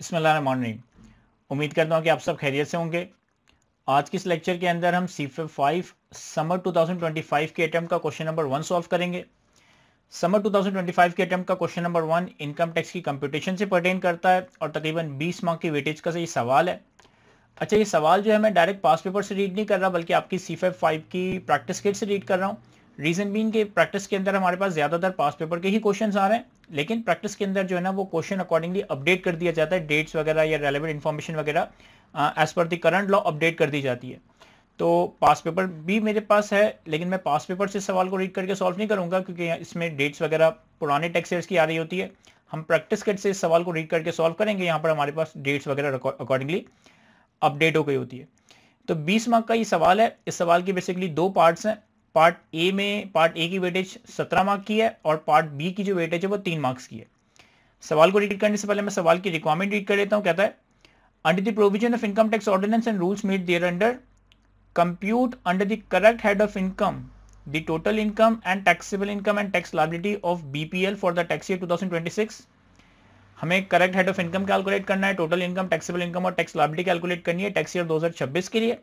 बिस्मिल्लाहिर्रहमानिर्रहीम। उम्मीद करता हूँ कि आप सब खैरियत से होंगे। आज के इस लेक्चर के अंदर हम C5 समर 2025 के अटेम्प्ट का क्वेश्चन नंबर 1 सॉल्व करेंगे। समर 2025 के अटेम्प्ट का क्वेश्चन नंबर 1 इनकम टैक्स की कंप्यूटेशन से पर्टेन करता है और तकरीबन 20 मार्क की वेटेज का ये सवाल है। अच्छा, ये सवाल जो है मैं डायरेक्ट पास पेपर से रीड नहीं कर रहा, बल्कि आपकी C5 की प्रैक्टिस किट से रीड कर रहा हूँ। रीजन बीइंग के प्रैक्टिस के अंदर हमारे पास ज़्यादातर पास पेपर के ही क्वेश्चंस आ रहे हैं, लेकिन प्रैक्टिस के अंदर जो है ना वो क्वेश्चन अकॉर्डिंगली अपडेट कर दिया जाता है, डेट्स वगैरह या रेलेवेंट इन्फॉर्मेशन वगैरह as per the current law update कर दी जाती है। तो पास पेपर भी मेरे पास है, लेकिन मैं पास पेपर से सवाल को रीड करके सॉल्व नहीं करूंगा, क्योंकि इसमें डेट्स वगैरह पुराने टैक्स ईयर्स की आ रही होती है। हम प्रैक्टिस किट से इस सवाल को रीड करके सॉल्व करेंगे। यहाँ पर हमारे पास डेट्स वगैरह अकॉर्डिंगली अपडेट हो गई होती है। तो 20 मार्क का ये सवाल है। इस सवाल की बेसिकली दो पार्ट्स हैं। पार्ट ए की वेटेज 17 मार्क की है और पार्ट बी की जो वेटेज है वो 3 मार्क्स की है। सवाल को रीड करने से पहले मैं सवाल की रिक्वायरमेंट रीड कर लेता हूँ। कहता है, under the provision of income tax ordinance and rules made thereunder, compute under the correct head of income the total income and taxable income and tax liability of BPL for the tax year 2026। हमें correct head of income calculate करना है, total income, taxable income और tax liability calculate करनी है tax year 2026 के लिए।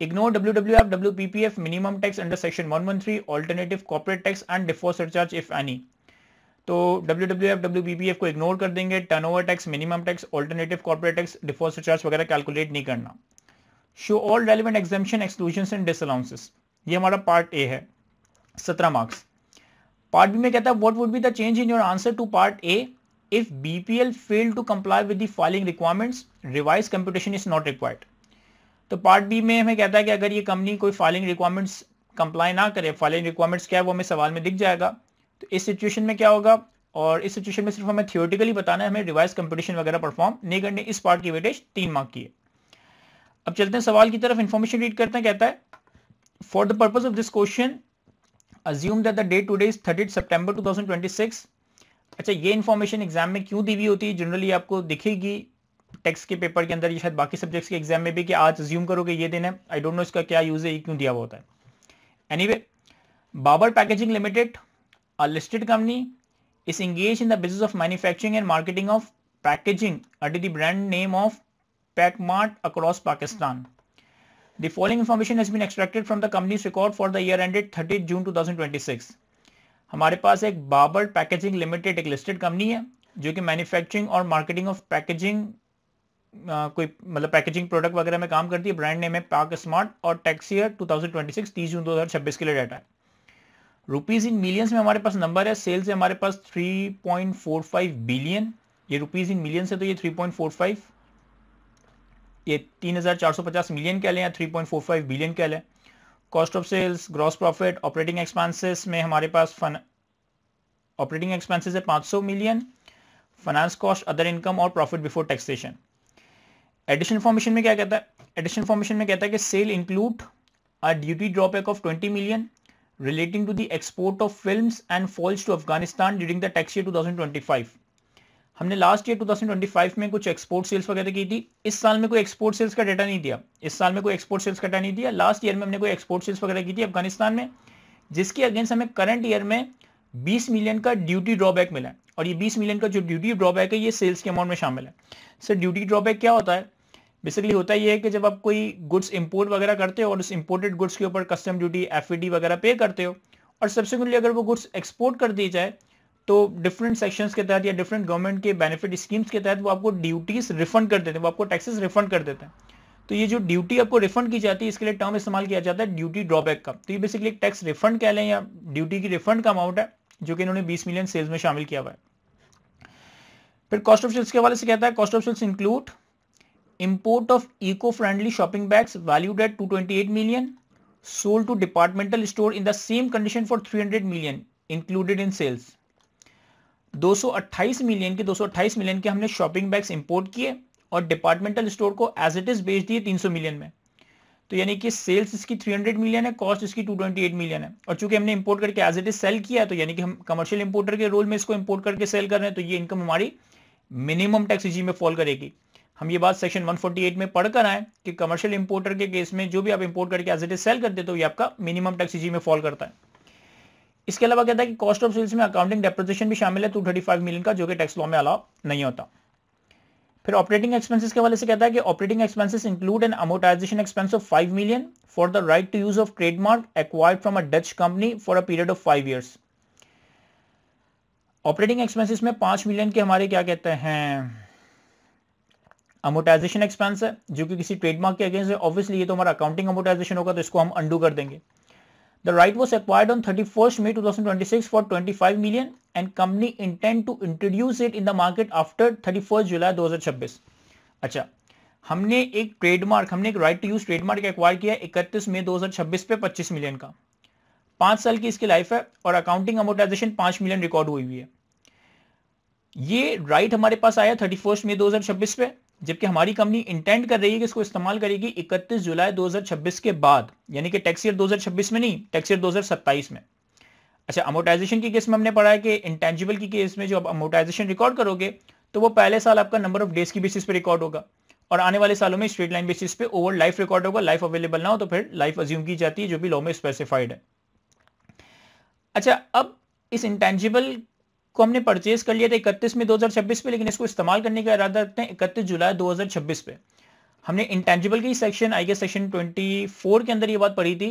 Ignore WWF, WPPF, minimum tax under section 113, alternative corporate tax and default surcharge if any। तो WWF, WPPF को ignore कर देंगे। Turnover tax, minimum tax, alternative corporate tax, default surcharge वगैरह calculate नहीं करना। Show all relevant exemption, exclusions and disallowances. ये हमारा part A है, 17 मार्क्स। पार्ट बी में कहता है, what would be the change in your answer to part A if BPL failed to comply with the following requirements, revise computation is not required. तो part B में हमें कहता है कि अगर ये कंपनी कोई फाइलिंग रिक्वायरमेंट्स कंप्लाई ना करे, फाइलिंग रिक्वायरमेंट्स क्या है वो हमें सवाल में दिख जाएगा। तो इस सिचुएशन में क्या होगा, और इस सिचुएशन में सिर्फ हमें थियोरेटिकली बताना है, हमें रिवाइज कंपटीशन वगैरह परफॉर्म नहीं करने। इस पार्ट की वेटेज 3 मार्क की है। अब चलते हैं सवाल की तरफ, इंफॉर्मेशन रीड करते हैं। कहता है, for the purpose of this question assume that the date today is 30 September 2026। अच्छा, ये इन्फॉर्मेशन एग्जाम में क्यों दी हुई होती है? जनरली आपको दिखेगी टेक्स्ट के पेपर के अंदर, ये शायद बाकी सब्जेक्ट्स के एग्जाम में भी, कि आज अज्यूम करो कि ये दिन है। आई डोंट नो इसका क्या यूज है, ये क्यों दिया हुआ होता है। Anyway, Babar packaging limited, a listed company, is engaged in the business of manufacturing and marketing of packaging under the brand name of Pakmart across Pakistan. The following information has been extracted from the company's record for the year ended 30 June 2026. हमारे पास एक Babar packaging limited एक listed company है जो कि manufacturing और marketing of packaging कोई मतलब पैकेजिंग प्रोडक्ट वगैरह में काम करती है। ब्रांड नेम है पाक स्मार्ट और टैक्स ईयर 2026 30 जून 2026 के लिए डाटा है। रुपीज इन मिलियंस में हमारे पास नंबर है। सेल्स है हमारे पास 3.45 बिलियन। ये रुपीज इन मिलियंस है, तो ये 3.45, ये 3450 मिलियन कह लें या 3.45 बिलियन कह लें। Cost of sales, gross profit, operating expenses में हमारे पास ऑपरेटिंग एक्सपेंसेस है 500 million, finance cost, other income और profit before taxation. Additional information में क्या कहता है? एडिशनल इन्फॉर्मेशन में कहता है कि sale include a duty drawback of 20 million relating to the export of films and foils to Afghanistan during the tax year 2025। हमने लास्ट ईयर 2025 में कुछ एक्सपोर्ट सेल्स वगैरह की थी। इस साल में कोई एक्सपोर्ट सेल्स का डाटा नहीं दिया। इस साल में कोई एक्सपोर्ट सेल्स का डाटा नहीं दिया। लास्ट ईयर में हमने कोई एक्सपोर्ट सेल्स वगैरह की थी अफगानिस्तान में, जिसके अगेंस्ट हमें करंट ईयर में 20 मिलियन का ड्यूटी ड्रॉबैक मिला है। और ये 20 मिलियन का जो ड्यूटी ड्रॉबैक है ये सेल्स के अमाउंट में शामिल है। सर, ड्यूटी ड्रॉबैक क्या होता है? बेसिकली होता ये है कि जब आप कोई गुड्स इंपोर्ट वगैरह करते हो और उस इंपोर्टेड गुड्स के ऊपर कस्टम ड्यूटी, एफईडी वगैरह पे करते हो, और सब्सिक्वेंटली अगर वो गुड्स एक्सपोर्ट कर दी जाए तो डिफरेंट सेक्शंस के तहत या डिफरेंट गवर्नमेंट के बेनिफिट स्कीम्स के तहत वो आपको ड्यूटीज रिफंड कर देते हैं, वो आपको टैक्सेस रिफंड कर देते हैं। तो ये जो ड्यूटी आपको रिफंड की जाती है, इसके लिए टर्म इस्तेमाल किया जाता है ड्यूटी ड्रॉबैक का। तो ये बेसिकली एक टैक्स रिफंड कह लें या ड्यूटी की रिफंड का अमाउंट है जो कि इन्होंने 20 मिलियन सेल्स में शामिल किया हुआ है। फिर कॉस्ट ऑफ सेल्स के हवाले से कहता है, cost of sales include import of eco-friendly shopping bags valued at 228 million, sold to departmental store in the same condition for 300 million, included in sales। 228 million के हमने शॉपिंग बैग्स इंपोर्ट किए और departmental store को as it is बेच दिए 300 million में। तो यानी कि सेल्स इसकी 300 मिलियन है, कॉस्ट इसकी 228 मिलियन है। और चूंकि हमने इंपोर्ट करके एज इट इज सेल किया, तो यानी कि हम कमर्शियल इंपोर्टर के रोल में इसको इंपोर्ट करके सेल कर रहे हैं, तो ये इनकम हमारी मिनिमम टैक्स रेजिम में फॉल करेगी। हम ये बात सेक्शन 148 में पढ़कर आए कि कमर्शियल इंपोर्टर के केस में जो भी आप इंपोर्ट करके एज इट इज सेल करते तो ये आपका मिनिमम टैक्स रेजिम में फॉल करता है। इसके अलावा कहता है कि कॉस्ट ऑफ सेल्स में अकाउंटिंग डेप्रिसिएशन भी शामिल है 235 मिलियन का, जो कि टैक्स लॉ में अलाउ नहीं होता। फिर ऑपरेटिंग एक्सपेंसेस के वाले से कहता है कि operating expenses include an amortisation expense of 5 million for the right to use of trademark acquired from a Dutch company for a period of 5 years. Operating expenses में 5 मिलियन के हमारे क्या कहते हैं अमोर्टाइजेशन एक्सपेंस है जो कि किसी ट्रेडमार्क के अगेंस्ट है। ऑब्वियसली ये तो हमारा अकाउंटिंग अमोर्टाइजेशन होगा, तो इसको हम अंडू कर देंगे। The right was acquired on 31st May 2026 for 25 million and company intend to introduce it in the market after 31 July 2026। अच्छा, हमने एक right to use trademark acquire किया 31 मई 2026 पे 25 मिलियन का, 5 साल की इसकी लाइफ है और अकाउंटिंग अमोर्टाइजेशन 5 मिलियन रिकॉर्ड हुई हुई है। ये राइट हमारे पास आया 31 मई 2026 पे, जबकि हमारी कंपनी इंटेंड कर रही है कि इसको इस्तेमाल करेगी 31 जुलाई 2026 के बाद, यानी कि टैक्स ईयर 2026 में नहीं, टैक्स ईयर 2027 में। अच्छा, अमोर्टाइजेशन की केस में हमने पढ़ा है कि इंटेंजिबल की केस में जो आप अमोर्टाइजेशन रिकॉर्ड करोगे तो वो पहले साल आपका नंबर ऑफ डेज की बेसिस पे रिकॉर्ड होगा और आने वाले सालों में स्ट्रेट लाइन बेसिस पे ओवर लाइफ रिकॉर्ड होगा। लाइफ अवेलेबल ना हो तो फिर लाइफ अज्यूम की जाती है, जो भी लॉ में स्पेसिफाइड है। अच्छा, अब इस इंटेंजिबल को हमने परचेज कर लिया था 31 में 2026 पे, लेकिन इसको इस्तेमाल करने का इरादा रखते हैं 31 जुलाई 2026 पे। हमने इंटेंजिबल की सेक्शन आई गेस सेक्शन 24 के अंदर ये बात पढ़ी थी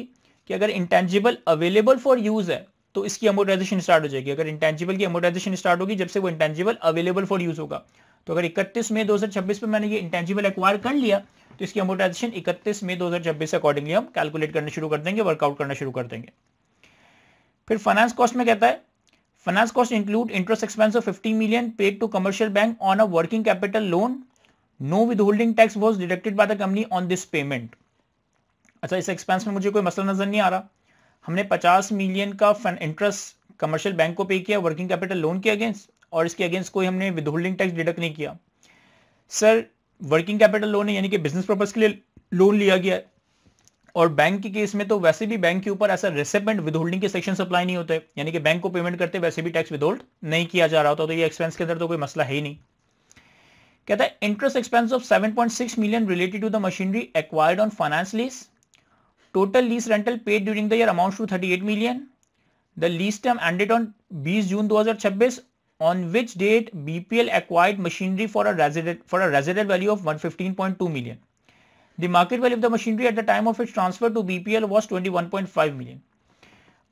कि अगर इंटेंजिबल अवेलेबल फॉर यूज है तो इसकी अमोर्टाइजेशन स्टार्ट हो जाएगी। अगर इंटेंजिबल की अमोर्टाइजेशन स्टार्ट होगी जब से वो इंटेंजिबल अवेलेबल फॉर यूज होगा। तो अगर 31 मई 2026 पे मैंने ये इंटेंजिबल एक्वायर कर लिया तो इसकी अमोर्टाइजेशन 31 मई 2026 से अकॉर्डिंगली हम कैलकुलेट करना शुरू कर देंगे, वर्कआउट करना शुरू कर देंगे। फिर फाइनेंस कॉस्ट में कहता है finance cost include interest expense of 50 million paid to commercial bank on a working capital loan, no withholding tax was deducted by the company on this payment. अच्छा, इस एक्सपेंस में मुझे कोई मसला नजर नहीं आ रहा। हमने 50 मिलियन का इंटरेस्ट कमर्शियल बैंक को पे किया वर्किंग कैपिटल लोन के अगेंस्ट, और इसके अगेंस्ट कोई हमने विदहोल्डिंग टैक्स डिडक्ट नहीं किया। सर, वर्किंग कैपिटल लोन है यानी कि बिजनेस पर्पस के लिए लोन लिया गया है, और बैंक के केस में तो वैसे भी बैंक के ऊपर ऐसा रिसिपेंट विदहोल्डिंग के सेक्शन अप्लाई नहीं होते, यानी कि बैंक को पेमेंट करते वैसे भी टैक्स विदहोल्ड नहीं किया जा रहा होता, तो ये एक्सपेंस के अंदर तो कोई मसला है ही नहीं। कहता है interest expense of 7.6 million related to the machinery acquired on finance lease, total lease rental paid during the year amounts to 38 million, the lease term ended on 20 June 2026 on which date BPL acquired machinery for a residual value of 115.2 million. The market value of the machinery at the time of its transfer to BPL was 21.5 million.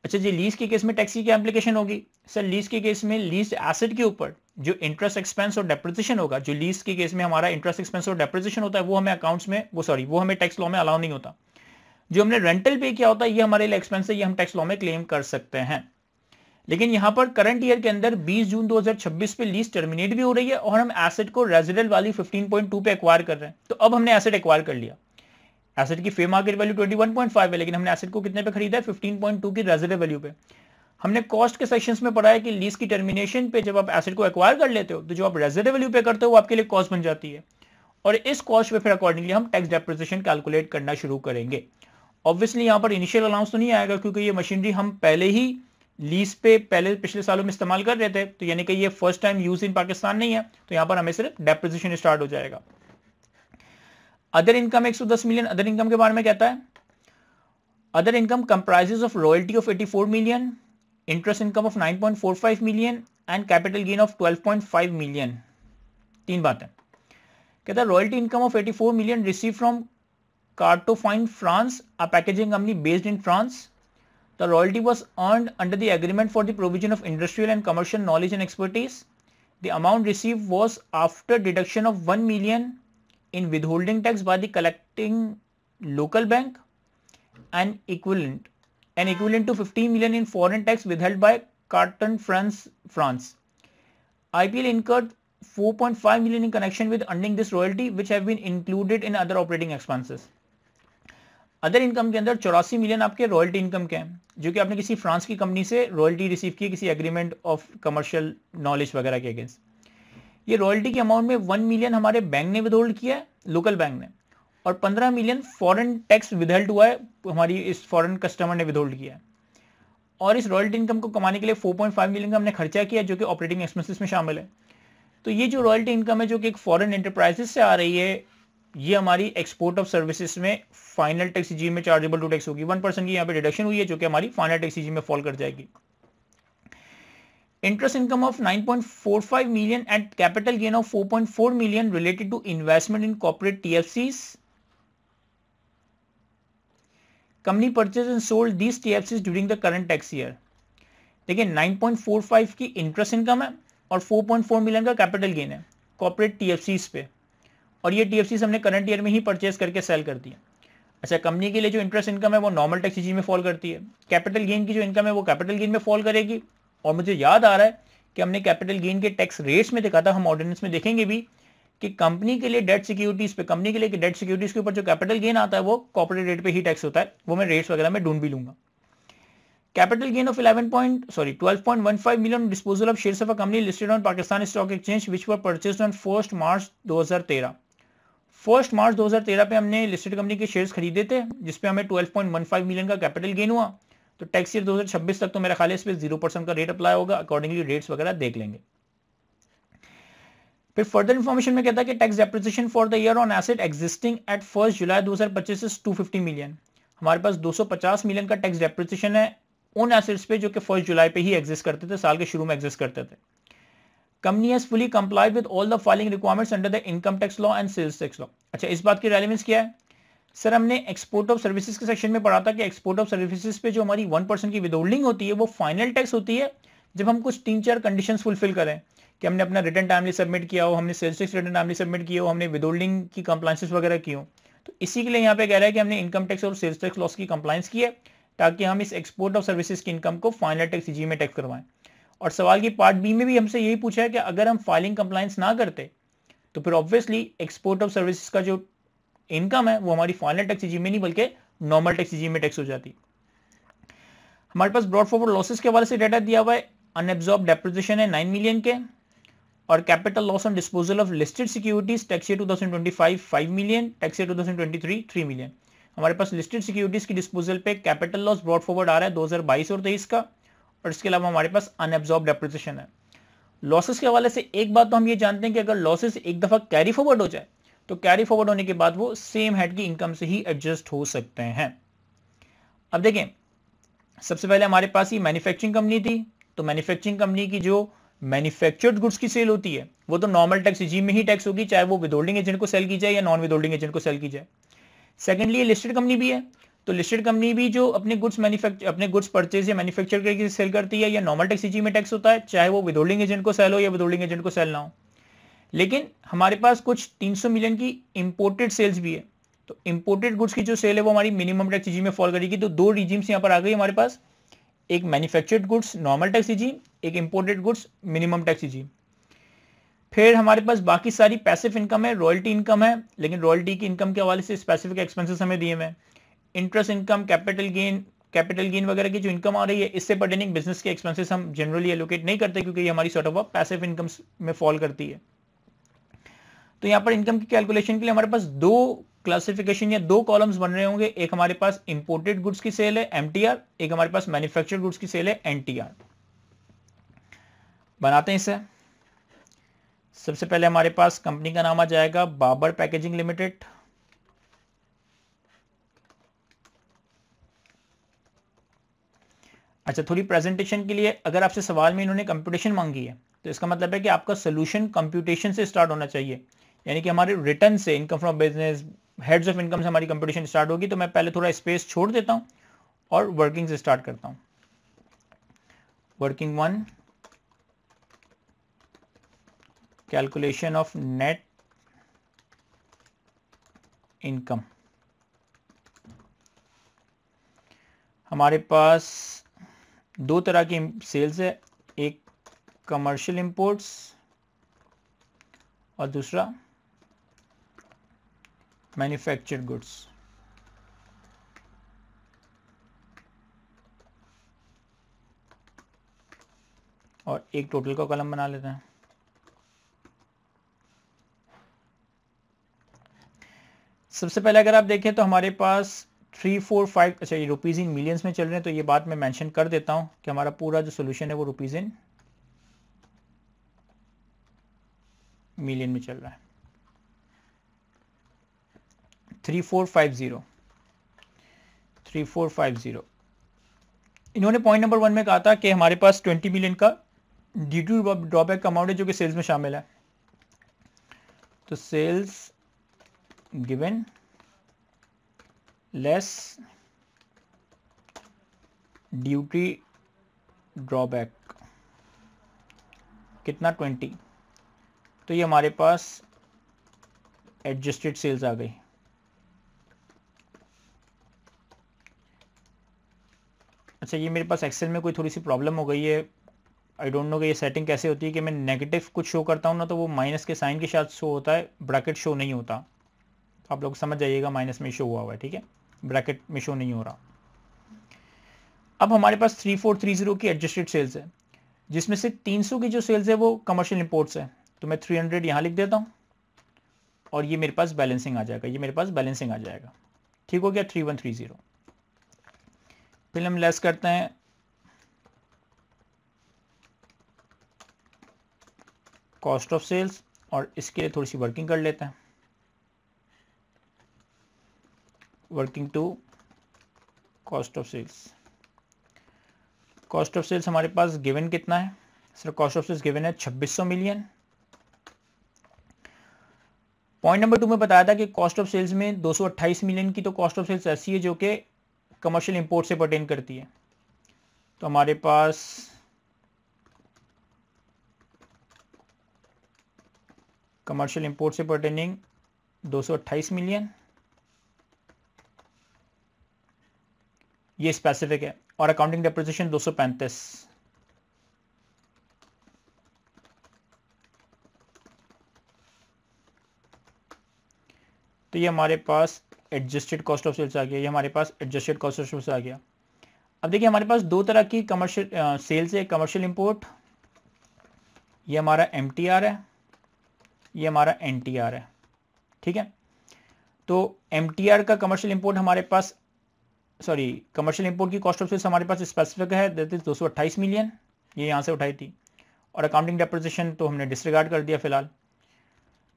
अच्छा जी, lease के case में tax की क्या application होगी? Sir, lease के case में lease asset के ऊपर जो इंटरेस्ट एक्सपेंस और डेप्रिसिएशन होगा, जो लीज के केस में हमारा इंटरेस्ट एक्सपेंस और डेप्रिसिएशन होता है, वो हमें अकाउंट्स में वो हमें टैक्स लॉ में अलाउ नहीं होता। जो हमने रेंटल पे किया होता है ये हमारे लिए एक्सपेंस है, ये हम टैक्स लॉ में क्लेम कर सकते हैं। लेकिन यहां पर करंट ईयर के अंदर 20 जून 2026 पे लीज टर्मिनेट भी हो रही है और हम एसेट को रेजिडुअल वैल्यू 15.2 पे एक्वायर कर रहे हैं। तो अब हमने एसेट एक्वायर कर लिया, एसेट की फेयर मार्केट वैल्यू 21.5 है, लेकिन हमने एसेट को कितने पे खरीदा है? 15.2 की रेजिडुअल वैल्यू पे। हमने कॉस्ट के सेक्शंस में पढ़ा है कि लीज की टर्मिनेशन पे जब आप एसेट को एक्वायर कर लेते हो तो जो आप रेजिडुअल वैल्यू पे करते हो वो आपके लिए कॉस्ट बन जाती है, और इस कॉस्ट पे फिर अकॉर्डिंगली हम टैक्स डेप्रिसिएशन कैलकुलेट करना शुरू करेंगे। ऑब्वियसली यहां पर इनिशियल अलाउंस तो नहीं आएगा क्योंकि ये मशीनरी हम पहले ही लीज पे पिछले सालों में इस्तेमाल कर रहे थे, तो यानी कि ये first time use in Pakistan नहीं है, तो यहां पर हमें सिर्फ डेप्रिसिएशन स्टार्ट हो जाएगा। Other income 110 million, other income के बारे में कहता है other income comprises of royalty of 84 million, interest income of 9.45 million and capital gain of 12.5 million. तीन बातें कहता है। Royalty income of 84 million receive from Cartofine France, a packaging company based in France. The royalty was earned under the agreement for the provision of industrial and commercial knowledge and expertise. The amount received was after deduction of 1 million in withholding tax by the collecting local bank and equivalent to 15 million in foreign tax withheld by Carton France. IPL incurred 4.5 million in connection with earning this royalty, which have been included in other operating expenses. Other income के अंदर 84 million आपके royalty income के हैं, जो कि आपने किसी France की कंपनी से रॉयल्टी रिसीव की किसी एग्रीमेंट ऑफ कमर्शियल नॉलेज वगैरह के अगेंस्ट। ये रॉयल्टी के अमाउंट में 1 मिलियन हमारे बैंक ने विदहोल्ड किया है, लोकल बैंक ने, और 15 मिलियन फॉरेन टैक्स विदहोल्ड हुआ है, हमारी इस फॉरेन कस्टमर ने विदहोल्ड किया है। और इस रॉयल्टी इनकम को कमाने के लिए 4.5 मिलियन का हमने खर्चा किया जो कि ऑपरेटिंग एक्सपेंसेस में शामिल है। तो ये जो रॉयल्टी इनकम है जो कि एक फॉरेन एंटरप्राइजेस से आ रही है, ये हमारी एक्सपोर्ट ऑफ सर्विसेज में फाइनल टैक्स रिजीम में चार्जेबल टू टैक्स होगी। 1% की यहाँ पे डिडक्शन हुई है जो कि हमारी फाइनल टैक्स रिजीम में फॉल कर जाएगी। Interest income of 9.45 million and capital gain of 4.4 million related to investment in corporate TFCs. Company purchased and sold these TFCs during the current tax year. देखिए 9.45 की इंटरेस्ट इनकम है और 4.4 million का capital gain है corporate TFCs पे, और ये टीएफसीज हमने करंट ईयर में ही परचेज करके सेल कर दिया। अच्छा, कंपनी के लिए जो इंटरेस्ट इनकम है वो नॉर्मल टैक्स रिजीम में फॉल करती है, कैपिटल गेन की जो इनकम है वो कैपिटल गेन में फॉल करेगी। और मुझे याद आ रहा है कि हमने कैपिटल गेन के टैक्स रेट्स में देखा था, हम ऑर्डिनेंस में देखेंगे भी कि कंपनी के लिए डेट सिक्योरिटीज पे, कंपनी के लिए डेट सिक्योरिटीज के ऊपर जो कैपिटल गेन आता है वो कॉर्पोरेट रेट पे ही टैक्स होता है, वो मैं रेट्स वगैरह में ढूंढ भी लूंगा। Capital gain of 12.15 million disposal of shares of a company listed on Pakistan stock exchange which were purchased on 1 मार्च 2013। 1 मार्च 2013 पे हमने लिस्टेड कंपनी के शेयर्स खरीदे थे जिसपे हमें 12.15 मिलियन का कैपिटल गेन हुआ। तो टैक्स ईयर 2026 तक तो मेरा ख्याल है इस पे 0% का रेट अप्लाई होगा, अकॉर्डिंगली रेट्स वगैरह देख लेंगे। फिर फर्दर इंफॉर्मेशन में कहता है कि tax depreciation for the year on asset existing at 1 July 2025 is 250 million. हमारे पास 250 मिलियन का टैक्स डेप्रिसिएशन है उन एसेट्स पे जो कि 1 जुलाई पे ही एग्जिस्ट करते थे, साल के शुरू में एग्जिस्ट करते थे। Company has fully complied with all the following requirements under the income tax law and sales tax law. अच्छा, इस बात की रेलेवेंस क्या है सर? हमने एक्सपोर्ट ऑफ सर्विसेज के सेक्शन में पढ़ा था कि एक्सपोर्ट ऑफ सर्विसेज पे जो हमारी 1% की विदहोल्डिंग होती है वो फाइनल टैक्स होती है जब हम कुछ 3-4 कंडीशंस फुलफिल करें, कि हमने अपना रिटर्न टाइमली सबमिट किया हो, हमने sales tax return timely submit किया हो, हमने विदहोल्डिंग की कंप्लायंसेस वगैरह की हो। तो इसी के लिए यहाँ पे कह रहा है कि हमने इनकम टैक्स और सेल्स टैक्स लॉस की कंप्लायंस की है ताकि हम इस एक्सपोर्ट ऑफ सर्विसेज की इनकम को फाइनल टैक्स रिजीम में टैक्स करवाएं। और सवाल की पार्ट बी में भी हमसे यही पूछा है कि अगर हम फाइलिंग कंप्लायंस ना करते तो फिर ऑब्वियसली एक्सपोर्ट ऑफ सर्विसेज का जो इनकम है वो हमारी फाइनल टैक्स रिजीम में नहीं बल्कि नॉर्मल टैक्स रिजीम में टैक्स हो जाती। हमारे पास ब्रॉड फॉरवर्ड लॉसेस के हवाले से डाटा दिया हुआ है। अनएब्जॉर्ब डेप्रिसिएशन है 9 मिलियन के, और capital loss on disposal of listed securities tax year 2025 5 million, tax year 2023 3 million. हमारे पास लिस्टेड सिक्योरिटीज की डिस्पोजल पे कैपिटल लॉस ब्रॉड फॉरवर्ड आ रहा है 2022 और 23 का, और इसके अलावा हमारे पास अनएब्जॉर्ब डेप्रिसिएशन है। लॉसेस के हवाले से एक बात तो हम ये जानते हैं कि अगर लॉसेस एक दफा कैरी फॉरवर्ड हो जाए तो कैरी फॉरवर्ड होने के बाद वो सेम हेड की इनकम से ही एडजस्ट हो सकते हैं। अब देखें, सबसे पहले हमारे पास ये मैन्युफैक्चरिंग कंपनी थी, तो मैन्युफैक्चरिंग कंपनी की जो मैन्युफैक्चर्ड गुड्स की सेल होती है वो तो नॉर्मल टैक्स रिजीम में ही टैक्स होगी, चाहे वो विदहोल्डिंग एजेंट को सेल की जाए या नॉन विदहोल्डिंग एजेंट को सेल की जाए। सेकेंडली ये लिस्टेड कंपनी भी है, तो लिस्टेड कंपनी भी जो अपने गुड्स परचेज या मैन्युफैक्चर करके सेल करती है या नॉर्मल टैक्स रिजीम में टैक्स होता है, चाहे वो विदहोल्डिंग एजेंट को सेल हो या विदहोल्डिंग एजेंट को सेल ना हो। लेकिन हमारे पास कुछ 300 मिलियन की इंपोर्टेड सेल्स भी है, तो इंपोर्टेड गुड्स की जो सेल है वो हमारी मिनिमम टैक्स रिजीम में फॉल करेगी। तो दो रिजीम्स यहाँ पर आ गई हमारे पास, एक manufactured goods normal tax regime, एक imported goods minimum tax regime. फिर हमारे पास बाकी सारी पैसिव इनकम है, रॉयल्टी इनकम है, लेकिन रॉयल्टी की इनकम के हवाले से स्पेसिफिक एक्सपेंसेस हमें दिए हुए हैं। इंटरेस्ट इनकम, कैपिटल गेन वगैरह की जो इनकम आ रही है इससे पर्टेनिंग बिजनेस के एक्सपेंसेस हम जनरली एलोकेट नहीं करते क्योंकि ये हमारी सॉर्ट ऑफ पैसिव इनकम में फॉल करती है। तो यहाँ पर इनकम की कैलकुलेशन के लिए हमारे पास दो क्लासिफिकेशन या दो कॉलम्स बन रहे होंगे। एक हमारे पास इंपोर्टेड गुड्स की सेल है एमटीआर, एक हमारे पास मैन्युफैक्चर्ड गुड्स की सेल है एनटीआर। बनाते हैं इसे। सबसे पहले हमारे पास कंपनी का नाम आ जाएगा बाबर पैकेजिंग लिमिटेड। अच्छा, थोड़ी प्रेजेंटेशन के लिए अगर आपसे सवाल में इन्होंने कंप्यूटेशन मांगी है तो इसका मतलब है कि आपका सोल्यूशन कंप्यूटेशन से स्टार्ट होना चाहिए, यानी कि हमारे रिटर्न से, income from business, heads of income से हमारी कंप्यूटेशन स्टार्ट होगी। तो मैं पहले थोड़ा स्पेस छोड़ देता हूं और वर्किंग से स्टार्ट करता हूं। Working 1, calculation of net income. हमारे पास दो तरह की सेल्स है, एक कमर्शियल इंपोर्ट्स और दूसरा मैन्युफैक्चर्ड गुड्स। और एक टोटल का कॉलम बना लेते हैं। सबसे पहले अगर आप देखें तो हमारे पास 3, 4, 5, अच्छा ये रुपीज इन मिलियंस में चल रहे हैं, तो ये बात मैं मेंशन कर देता हूं कि हमारा पूरा जो सोल्यूशन है वो रुपीज इन मिलियन में चल रहा है। 3450। इन्होंने पॉइंट नंबर 1 में कहा था कि हमारे पास 20 मिलियन का ड्यू टू ड्रॉबैक का अमाउंट है जो कि सेल्स में शामिल है। तो sales given less duty drawback कितना 20। तो ये हमारे पास एडजस्टेड सेल्स आ गई। अच्छा, ये मेरे पास एक्सेल में कोई थोड़ी सी प्रॉब्लम हो गई है, आई डोंट नो कि ये सेटिंग कैसे होती है कि मैं नेगेटिव कुछ शो करता हूँ ना तो वो माइनस के साइन के साथ शो होता है, ब्रैकेट शो नहीं होता। आप लोग समझ जाइएगा, माइनस में शो हुआ है, ठीक है, ब्रैकेट में शो नहीं हो रहा। अब हमारे पास 3430 की एडजस्टेड सेल्स है, जिसमें से 300 की जो सेल्स है वो कमर्शियल इंपोर्ट्स है। तो मैं 300 यहाँ लिख देता हूँ और ये मेरे पास बैलेंसिंग आ जाएगा, ये मेरे पास बैलेंसिंग आ जाएगा। ठीक हो गया, 3130। फिर हम लेस करते हैं कॉस्ट ऑफ सेल्स और इसके लिए थोड़ी सी वर्किंग कर लेते हैं। Working to cost of sales. Cost of sales हमारे पास गिवन कितना है sir? Cost of sales given है 2600 मिलियन। पॉइंट नंबर 2 में बताया था कि कॉस्ट ऑफ सेल्स में 228 मिलियन की तो कॉस्ट ऑफ सेल्स ऐसी है जो कि कमर्शियल इंपोर्ट से पर्टेन करती है। तो हमारे पास कमर्शियल इंपोर्ट से पर्टेनिंग 228 मिलियन, ये स्पेसिफिक है। और अकाउंटिंग डेप्रिसिएशन 235। तो ये हमारे पास एडजस्टेड कॉस्ट ऑफ सेल्स आ गया, ये हमारे पास एडजस्टेड कॉस्ट ऑफ सेल्स आ गया। अब देखिए हमारे पास दो तरह की कमर्शियल सेल्स है, कमर्शियल इंपोर्ट, ये हमारा एमटीआर है, ये हमारा एनटीआर है, ठीक है। तो एमटीआर का कमर्शियल इंपोर्ट हमारे पास, सॉरी, कमर्शियल इंपोर्ट की कॉस्ट ऑफ सेल्स हमारे पास स्पेसिफिक है, दैट इज 228 मिलियन, ये यहाँ से उठाई थी। और अकाउंटिंग डेप्रिसिएशन तो हमने डिसरिगार्ड कर दिया फिलहाल।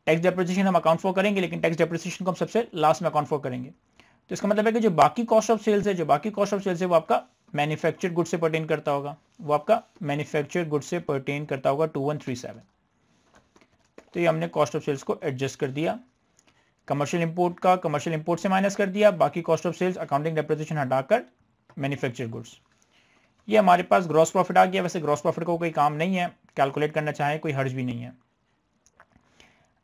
टैक्स डेप्रिसिएशन हम अकाउंट फॉर करेंगे, लेकिन टैक्स डेप्रिसिएशन को हम सबसे लास्ट में अकाउंट फॉर करेंगे। तो इसका मतलब है कि जो बाकी कॉस्ट ऑफ सेल्स है, जो बाकी कॉस्ट ऑफ सेल्स है वो आपका मैन्युफैक्चर्ड गुड से पर्टेन करता होगा, वो आपका मैन्युफैक्चर्ड गुड से पर्टेन करता होगा 2137। तो ये हमने कॉस्ट ऑफ सेल्स को एडजस्ट कर दिया, कमर्शियल इंपोर्ट का कमर्शियल इंपोर्ट से माइनस कर दिया, बाकी cost of sales accounting depreciation हटाकर मैन्युफैक्चर्ड गुड्स। ये हमारे पास ग्रॉस प्रॉफिट आ गया। वैसे ग्रॉस प्रॉफिट को कोई काम नहीं है, कैलकुलेट करना चाहे कोई हर्ज भी नहीं है।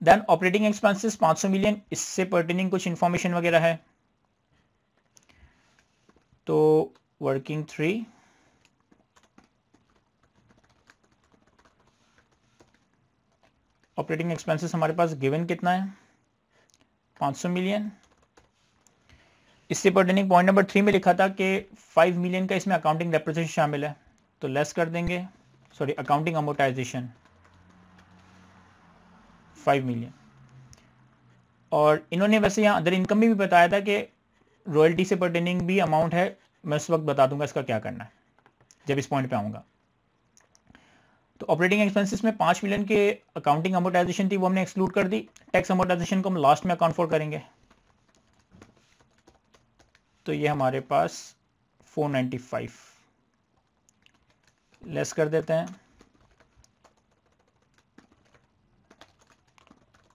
देन ऑपरेटिंग एक्सपेंसेस 500 मिलियन, इससे पर्टेनिंग कुछ इंफॉर्मेशन वगैरह है। तो वर्किंग 3 ऑपरेटिंग एक्सपेंसेस हमारे पास गिवन कितना है? 500 मिलियन। इससे पर्टेनिंग पॉइंट नंबर 3 में लिखा था कि 5 मिलियन का इसमें अकाउंटिंग डेप्रिसिएशन शामिल है, तो लेस कर देंगे, सॉरी अकाउंटिंग अमोर्टाइजेशन 5 मिलियन। और इन्होंने वैसे यहाँ अदर इनकम में भी बताया था कि रॉयल्टी से पर्टेनिंग भी अमाउंट है, मैं उस वक्त बता दूंगा इसका क्या करना है जब इस पॉइंट पे आऊँगा। तो ऑपरेटिंग एक्सपेंसेस में 5 मिलियन के अकाउंटिंग अमोर्टाइजेशन थी, वो हमने एक्सक्लूड कर दी। टैक्स अमोर्टाइजेशन को हम लास्ट में अकाउंट फॉर करेंगे। तो ये हमारे पास 495 लेस कर देते हैं।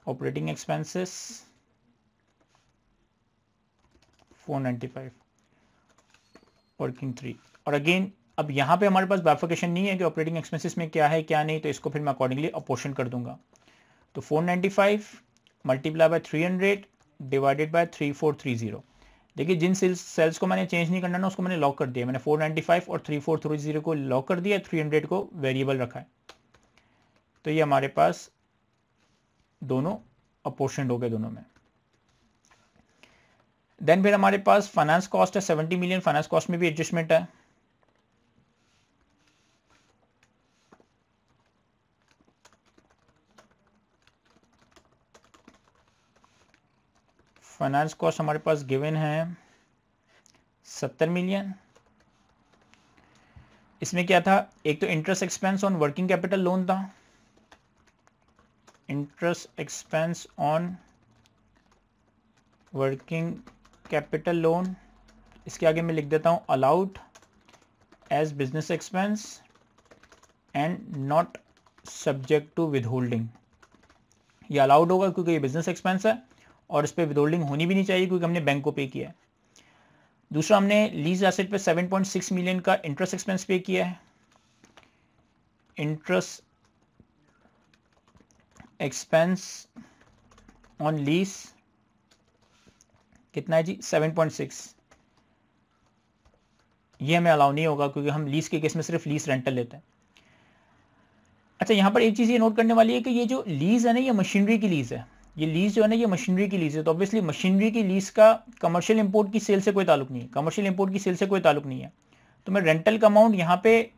Operating expenses 495 working 3। और अगेन अब यहाँ पे हमारे पास बाइफर्केशन नहीं है कि ऑपरेटिंग एक्सपेंसेस में क्या है क्या नहीं, तो इसको फिर मैं अकॉर्डिंगली अपोर्शन कर दूंगा। तो 495 मल्टीप्लाई बाय 300 डिवाइडेड बाय 3430। देखिए जिन सेल्स को मैंने चेंज नहीं करना ना उसको मैंने लॉक कर दिया। मैंने 495 और 3430 को लॉक कर दिया, 300 को वेरिएबल रखा है। तो ये हमारे पास दोनों अपोर्शनड हो गए दोनों में। देन फिर हमारे पास फाइनेंस कॉस्ट है 70 मिलियन, फाइनेंस कॉस्ट में भी एडजस्टमेंट है। फाइनेंस कॉस्ट हमारे पास गिवन है 70 मिलियन। इसमें क्या था, एक तो interest expense on working capital loan था, interest expense on working capital loan, इसके आगे मैं लिख देता हूं allowed as business expense and not subject to withholding. ये अलाउड होगा क्योंकि ये बिजनेस एक्सपेंस है और इस पर विदहोल्डिंग होनी भी नहीं चाहिए क्योंकि हमने बैंक को पे किया है। दूसरा, हमने लीज एसेट पे 7.6 मिलियन का इंटरेस्ट एक्सपेंस पे किया है। इंटरेस्ट एक्सपेंस ऑन लीज कितना है जी? 7.6। ये हमें अलाउ नहीं होगा क्योंकि हम लीज के केस में सिर्फ लीज रेंटल लेते हैं। अच्छा, यहाँ पर एक चीज़ ये नोट करने वाली है कि ये जो लीज है ना, ये मशीनरी की लीज है। ये लीज जो है ना, ये मशीनरी की लीज है। तो ऑब्वियसली मशीनरी की लीज का कमर्शियल इंपोर्ट की सेल से कोई ताल्लुक नहीं है, कमर्शियल इंपोर्ट की सेल से कोई ताल्लुक नहीं है। तो मैं रेंटल का अमाउंट यहाँ पे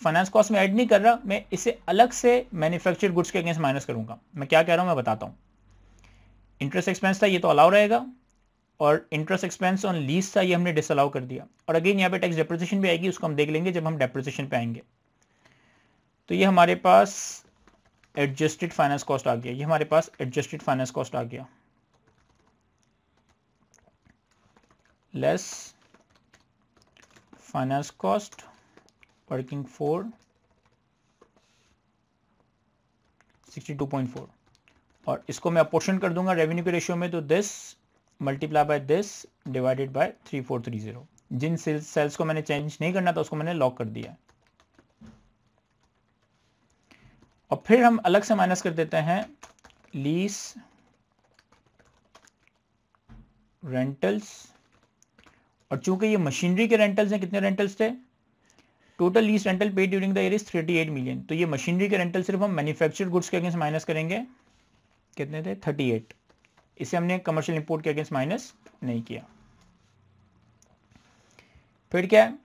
फाइनेंस कॉस्ट में ऐड नहीं कर रहा, मैं इसे अलग से मैन्युफैक्चर्ड गुड्स के अगेंस्ट माइनस करूंगा। मैं क्या कह रहा हूँ मैं बताता हूँ। इंटरेस्ट एक्सपेंस था, ये तो अलाउ रहेगा, और इंटरेस्ट एक्सपेंस ऑन लीज था, ये हमने डिसअलाउ कर दिया। और अगेन यहाँ पे टैक्स डेप्रिसिएशन भी आएगी, उसको हम देख लेंगे जब हम डेप्रिसिएशन पे आएंगे। तो ये हमारे पास एडजस्टेड फाइनेंस कॉस्ट आ गया, ये हमारे पास एडजस्टेड फाइनेंस कॉस्ट आ गया, less finance cost working for 62.4, और इसको मैं अपोर्शन कर दूंगा रेवेन्यू के रेशियो में। तो this multiply by this divided by 3430। जिन सेल्स को मैंने चेंज नहीं करना था उसको मैंने लॉक कर दिया। और फिर हम अलग से माइनस कर देते हैं लीज रेंटल्स, और चूंकि ये मशीनरी के रेंटल्स हैं, कितने रेंटल्स थे? Total lease rental paid during the year is 38 million. तो ये मशीनरी के रेंटल सिर्फ हम मैन्युफैक्चर्ड गुड्स के अगेंस्ट माइनस करेंगे, कितने थे? 38। इसे हमने कमर्शियल इंपोर्ट के अगेंस्ट माइनस नहीं किया। फिर क्या है?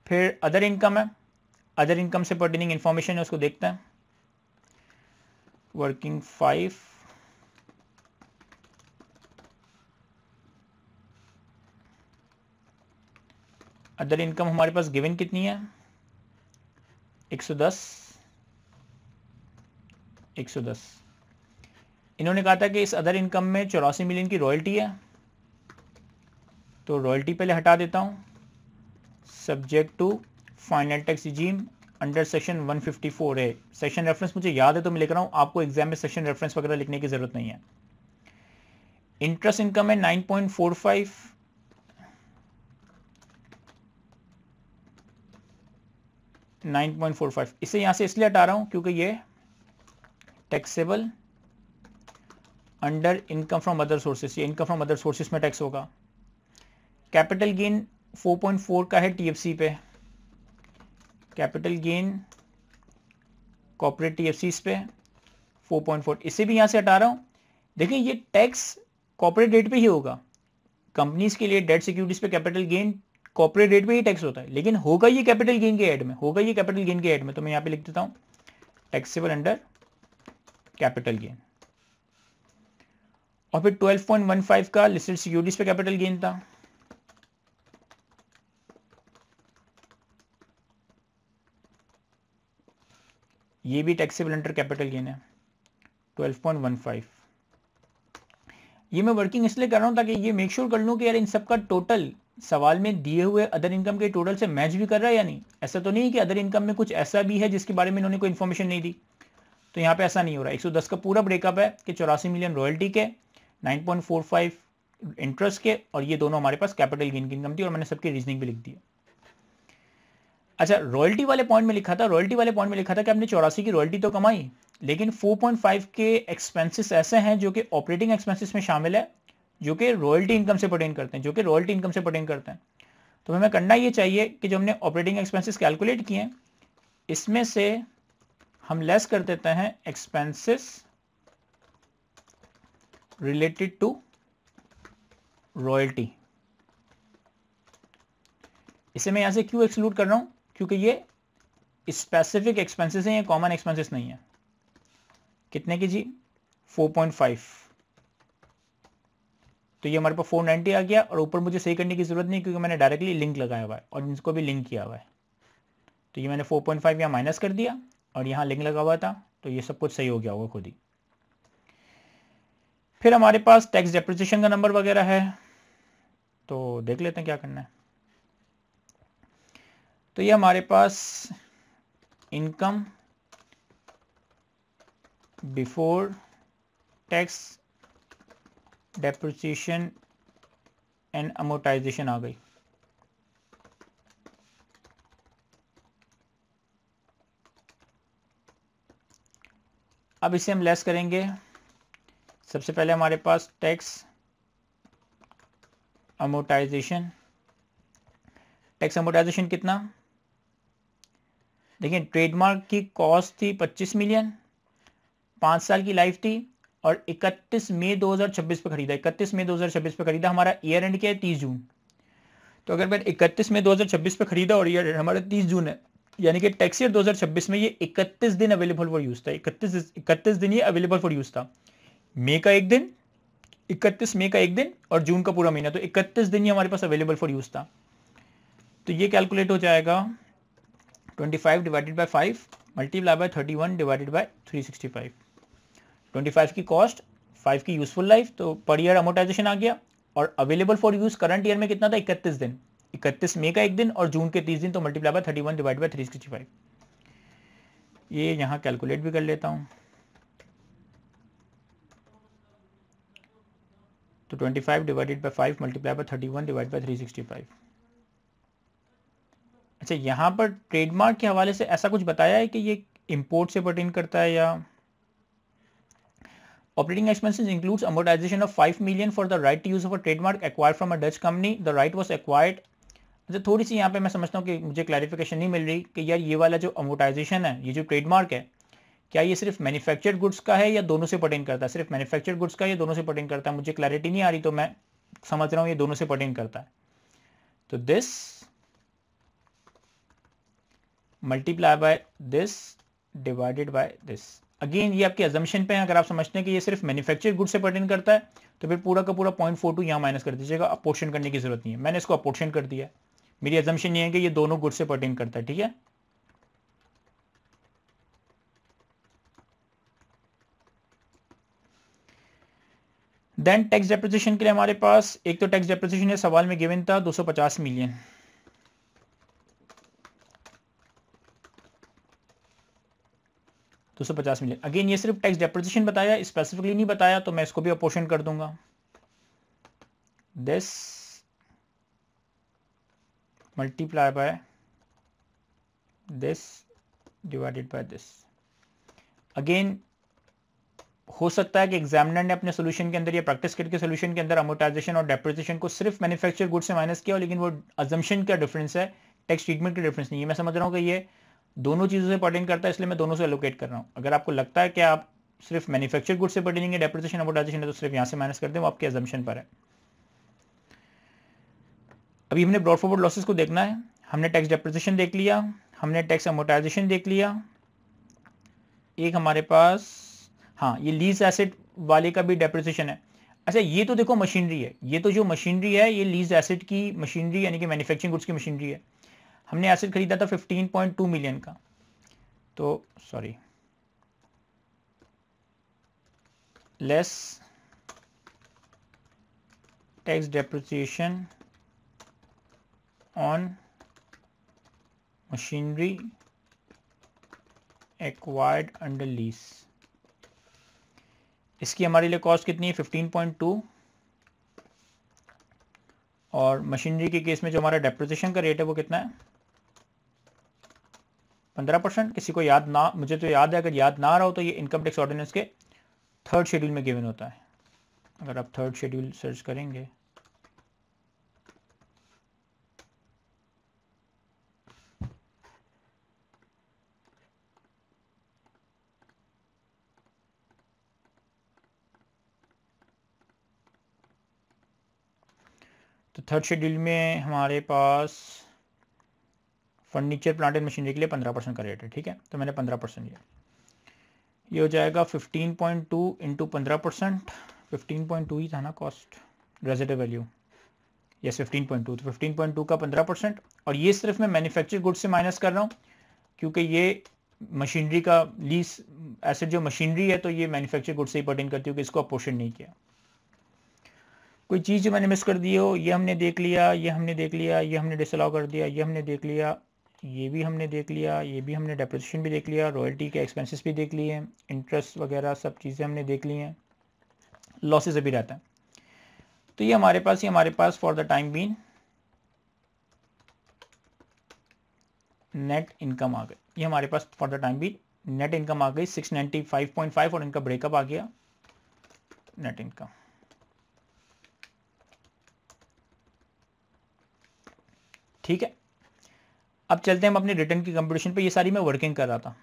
फिर अदर इनकम है। अदर इनकम से पर्टेनिंग इंफॉर्मेशन है, उसको देखते हैं। वर्किंग 5 अदर इनकम हमारे पास गिवन कितनी है? 110। इन्होंने कहा था कि इस अदर इनकम में 84 मिलियन की रॉयल्टी है, तो रॉयल्टी पहले हटा देता हूं, subject to final tax regime under section 154A। Section reference मुझे याद है तो मैं लिख रहा हूं, आपको एग्जाम में सेक्शन रेफरेंस वगैरह लिखने की जरूरत नहीं है। इंटरेस्ट इनकम है 9.45, इसे यहां से इसलिए हटा रहा हूं क्योंकि ये taxable under income from other sources, ये इनकम फ्रॉम अदर सोर्सेस में टैक्स होगा। कैपिटल गेन 4.4 का है टीएफसी पे, कैपिटल गेन कॉर्पोरेट टीएफसीज पे 4.4, इसे भी यहां से हटा रहा हूं। देखिए ये टैक्स कॉर्पोरेट रेट पे ही होगा। कंपनीज के लिए डेट सिक्योरिटीज पे कैपिटल गेन कॉर्पोरेट रेट पे ही टैक्स होता है, लेकिन होगा ये कैपिटल गेन के ऐड में, होगा ये कैपिटल गेन के ऐड में। तो मैं यहां पे लिख देता हूं टैक्सेबल अंडर कैपिटल गेन। और फिर 12.15 का लिस्टेड सिक्योरिटीज पे कैपिटल गेन था, ये भी टैक्सेबल अंडर कैपिटल गेन है 12.15। ये मैं वर्किंग इसलिए कर रहा हूं ताकि ये मेक श्योर कर लूं कि यार इन सब का टोटल सवाल में दिए हुए अदर इनकम के टोटल से मैच भी कर रहा है या नहीं। ऐसा तो नहीं कि अदर इनकम में कुछ ऐसा भी है जिसके बारे में इन्होंने कोई इन्फॉर्मेशन नहीं दी, तो यहाँ पे ऐसा नहीं हो रहा। 110 का पूरा ब्रेकअप है कि 84 मिलियन रॉयल्टी के, 9.45 इंटरेस्ट के, और ये दोनों हमारे पास कैपिटल गेन की इनकम थी, और मैंने सबकी रीजनिंग भी लिख दी। अच्छा, रॉयल्टी वाले पॉइंट में लिखा था, रॉयल्टी वाले पॉइंट में लिखा था कि आपने 84 की रॉयल्टी तो कमाई, लेकिन 4.5 के एक्सपेंसेस ऐसे हैं जो कि ऑपरेटिंग एक्सपेंसेस में शामिल है, जो कि रॉयल्टी इनकम से पर्टेन करते हैं, तो हमें करना ये चाहिए कि जो हमने ऑपरेटिंग एक्सपेंसेस कैलकुलेट किए हैं इसमें से हम लेस कर देते हैं एक्सपेंसेस रिलेटेड टू रॉयल्टी। इसे मैं यहां से क्यों एक्सक्लूड कर रहा हूं? क्योंकि ये स्पेसिफिक एक्सपेंसेस हैं, ये कॉमन एक्सपेंसेस नहीं है। कितने की जी? 4.5। तो ये हमारे पास 490 आ गया, और ऊपर मुझे सही करने की जरूरत नहीं क्योंकि मैंने डायरेक्टली लिंक लगाया हुआ है और इनको भी लिंक किया हुआ है। तो ये मैंने 4.5 यहाँ माइनस कर दिया और यहाँ लिंक लगा हुआ था, तो ये सब कुछ सही हो गया होगा खुद ही। फिर हमारे पास टैक्स डेप्रिसिएशन का नंबर वगैरह है, तो देख लेते हैं क्या करना है। तो ये हमारे पास income before tax depreciation and amortisation आ गई। अब इसे हम लेस करेंगे। सबसे पहले हमारे पास टैक्स अमोर्टाइजेशन, टैक्स अमोर्टाइजेशन कितना, देखिए ट्रेडमार्क की कॉस्ट थी 25 मिलियन, 5 साल की लाइफ थी और 31 मई 2026 पे खरीदा। 31 मई 2026 पे खरीदा। हमारा ईयर एंड क्या है, 30 जून। तो अगर मैं 31 मई 2026 पे खरीदा और ईयर हमारा 30 जून है, यानी कि टैक्स ईयर 2026 में ये 31 दिन अवेलेबल फॉर यूज था। 31 दिन ये अवेलेबल फॉर यूज था। मई का एक दिन, 31 मई का एक दिन और जून का पूरा महीना, तो 31 दिन ये हमारे पास अवेलेबल फॉर यूज था। तो ये कैलकुलेट हो जाएगा 25 divided by 5 multiply by 31 divided by 365। 25 की कॉस्ट, 5 की यूजफुल लाइफ, तो पर ईयर अमोर्टाइजेशन आ गया। और available for use current year में कितना था, 31 दिन। 31 मई का एक दिन और जून के 30 दिन, तो मल्टीप्लाई बाय 31 डिवाइड बाय 365। ये यहां कैलकुलेट भी कर लेता हूं। तो 25 divided by 5 multiply by 31 divide by 365। अच्छा, यहां पर ट्रेडमार्क के हवाले से ऐसा कुछ बताया है कि ये इंपोर्ट से पर्टेन करता है या operating expenses includes amortisation of 5 million for the right to use of a trademark acquired from a Dutch company, the right was acquired. अच्छा, थोड़ी सी यहाँ पे मैं समझता हूँ कि मुझे क्लैरिफिकेशन नहीं मिल रही कि यार ये वाला जो अमोर्टाइजेशन है, ये जो ट्रेडमार्क है, क्या ये सिर्फ मैन्युफैक्चर्ड गुड्स का है या दोनों से पर्टेन करता है? सिर्फ मैन्युफैक्चर्ड गुड्स का या दोनों से पर्टेन करता है? मुझे क्लैरिटी नहीं आ रही, तो मैं समझ रहा हूँ ये दोनों से पर्टेन करता है। तो this multiply by this divided by this. Again ये आपकी अजम्पशन पे है। अगर आप समझते हैं कि ये सिर्फ मैन्युफैक्चर्ड गुड्स से पर्टेन करता है तो फिर पूरा का पूरा 0.42 यहाँ माइनस कर दीजिएगा। अपोर्शन करने की जरूरत नहीं है, मैंने इसको अपोर्शन कर दिया। मेरी अजम्पशन ये है कि ये दोनों गुड्स से पर्टेन करता है, ठीक है। देन टैक्स डेप्रिसिएशन के लिए हमारे पास एक तो टैक्स डेप्रिसिएशन है, सवाल में गिवन था 250 मिलियन। $250 मिलियन। अगेन ये सिर्फ टैक्स डेप्रिसिएशन बताया, स्पेसिफिकली नहीं बताया, तो मैं इसको भी अपोर्शन कर दूंगा। This multiply by this divided by this. Again हो सकता है कि एग्जामिनर ने अपने सोल्यूशन के अंदर या प्रैक्टिस किट के सोल्यूशन के अंदर अमोर्टाइजेशन और डेप्रिसिएशन को सिर्फ मैन्युफैक्चर गुड से माइनस किया, लेकिन वो अजम्पशन का डिफरेंस है, टैक्स ट्रीटमेंट का डिफरेंस नहीं है। मैं समझ रहा हूँ कि ये दोनों चीज़ों से पर्टेन करता है, इसलिए मैं दोनों से एलोकेट कर रहा हूँ। अगर आपको लगता है कि आप सिर्फ मैन्युफैक्चर गुड से पर्टेनिंग है, डेप्रिसिएशन अमोर्टाइजेशन है, तो सिर्फ यहाँ से माइनस कर दें, वो आपके अजम्पशन पर है। अभी हमने ब्रॉड फॉरवर्ड लॉसेस को देखना है। हमने टैक्स डेप्रिसिएशन देख लिया, हमने टैक्स अमोर्टाइजेशन देख लिया। एक हमारे पास, हाँ, ये लीज एसेट वाले का भी डेप्रिसिएशन है। अच्छा, ये तो देखो मशीनरी है, ये तो जो मशीनरी है ये लीज एसेट की मशीनरी यानी कि मैन्युफैक्चरिंग गुड्स की मशीनरी है। हमने एसेट खरीदा था 15.2 मिलियन का, तो sorry, less tax depreciation on machinery acquired under lease. इसकी हमारे लिए कॉस्ट कितनी है, 15.2। और मशीनरी के केस में जो हमारा डेप्रिसिएशन का रेट है वो कितना है, 15%। किसी को याद ना, मुझे तो याद है, अगर याद ना आ रहा हो तो ये इनकम टैक्स ऑर्डिनेंस के 3rd शेड्यूल में गिवन होता है। अगर आप 3rd शेड्यूल सर्च करेंगे, तो 3rd शेड्यूल में हमारे पास फर्नीचर प्लांट एंड मशीनरी के लिए 15% का रेट है, ठीक है। तो मैंने 15% लिया, ये हो जाएगा 15.2 इंटू 15%। 15.2 ही था ना कॉस्ट, रेजिडेंट वैल्यू, यस 15.2। तो 15.2 का 15%, और ये सिर्फ मैं मैन्युफैक्चर गुड्स से माइनस कर रहा हूँ क्योंकि ये मशीनरी का लीज एसेट जो मशीनरी है तो ये मैन्युफैक्चर गुड्स से ही पर्टेन करती है, कि इसको अपोर्शन नहीं किया। कोई चीज़ जो मैंने मिस कर दी हो, ये हमने देख लिया, ये हमने देख लिया, ये हमने डिसअलाउ कर दिया, ये हमने देख लिया, ये भी हमने देख लिया, ये भी हमने डेप्रिसिएशन भी देख लिया, रॉयल्टी के एक्सपेंसेस भी देख लिए, इंटरेस्ट वगैरह सब चीज़ें हमने देख ली हैं, लॉसेस भी रहता है। तो ये हमारे पास for the time being net income आ गई। ये हमारे पास for the time being net income आ गई 695.5 और इनका ब्रेकअप आ गया नेट इनकम। ठीक है, अब चलते हैं हम अपने रिटर्न की कंपटीशन पे। ये सारी मैं वर्किंग कर रहा था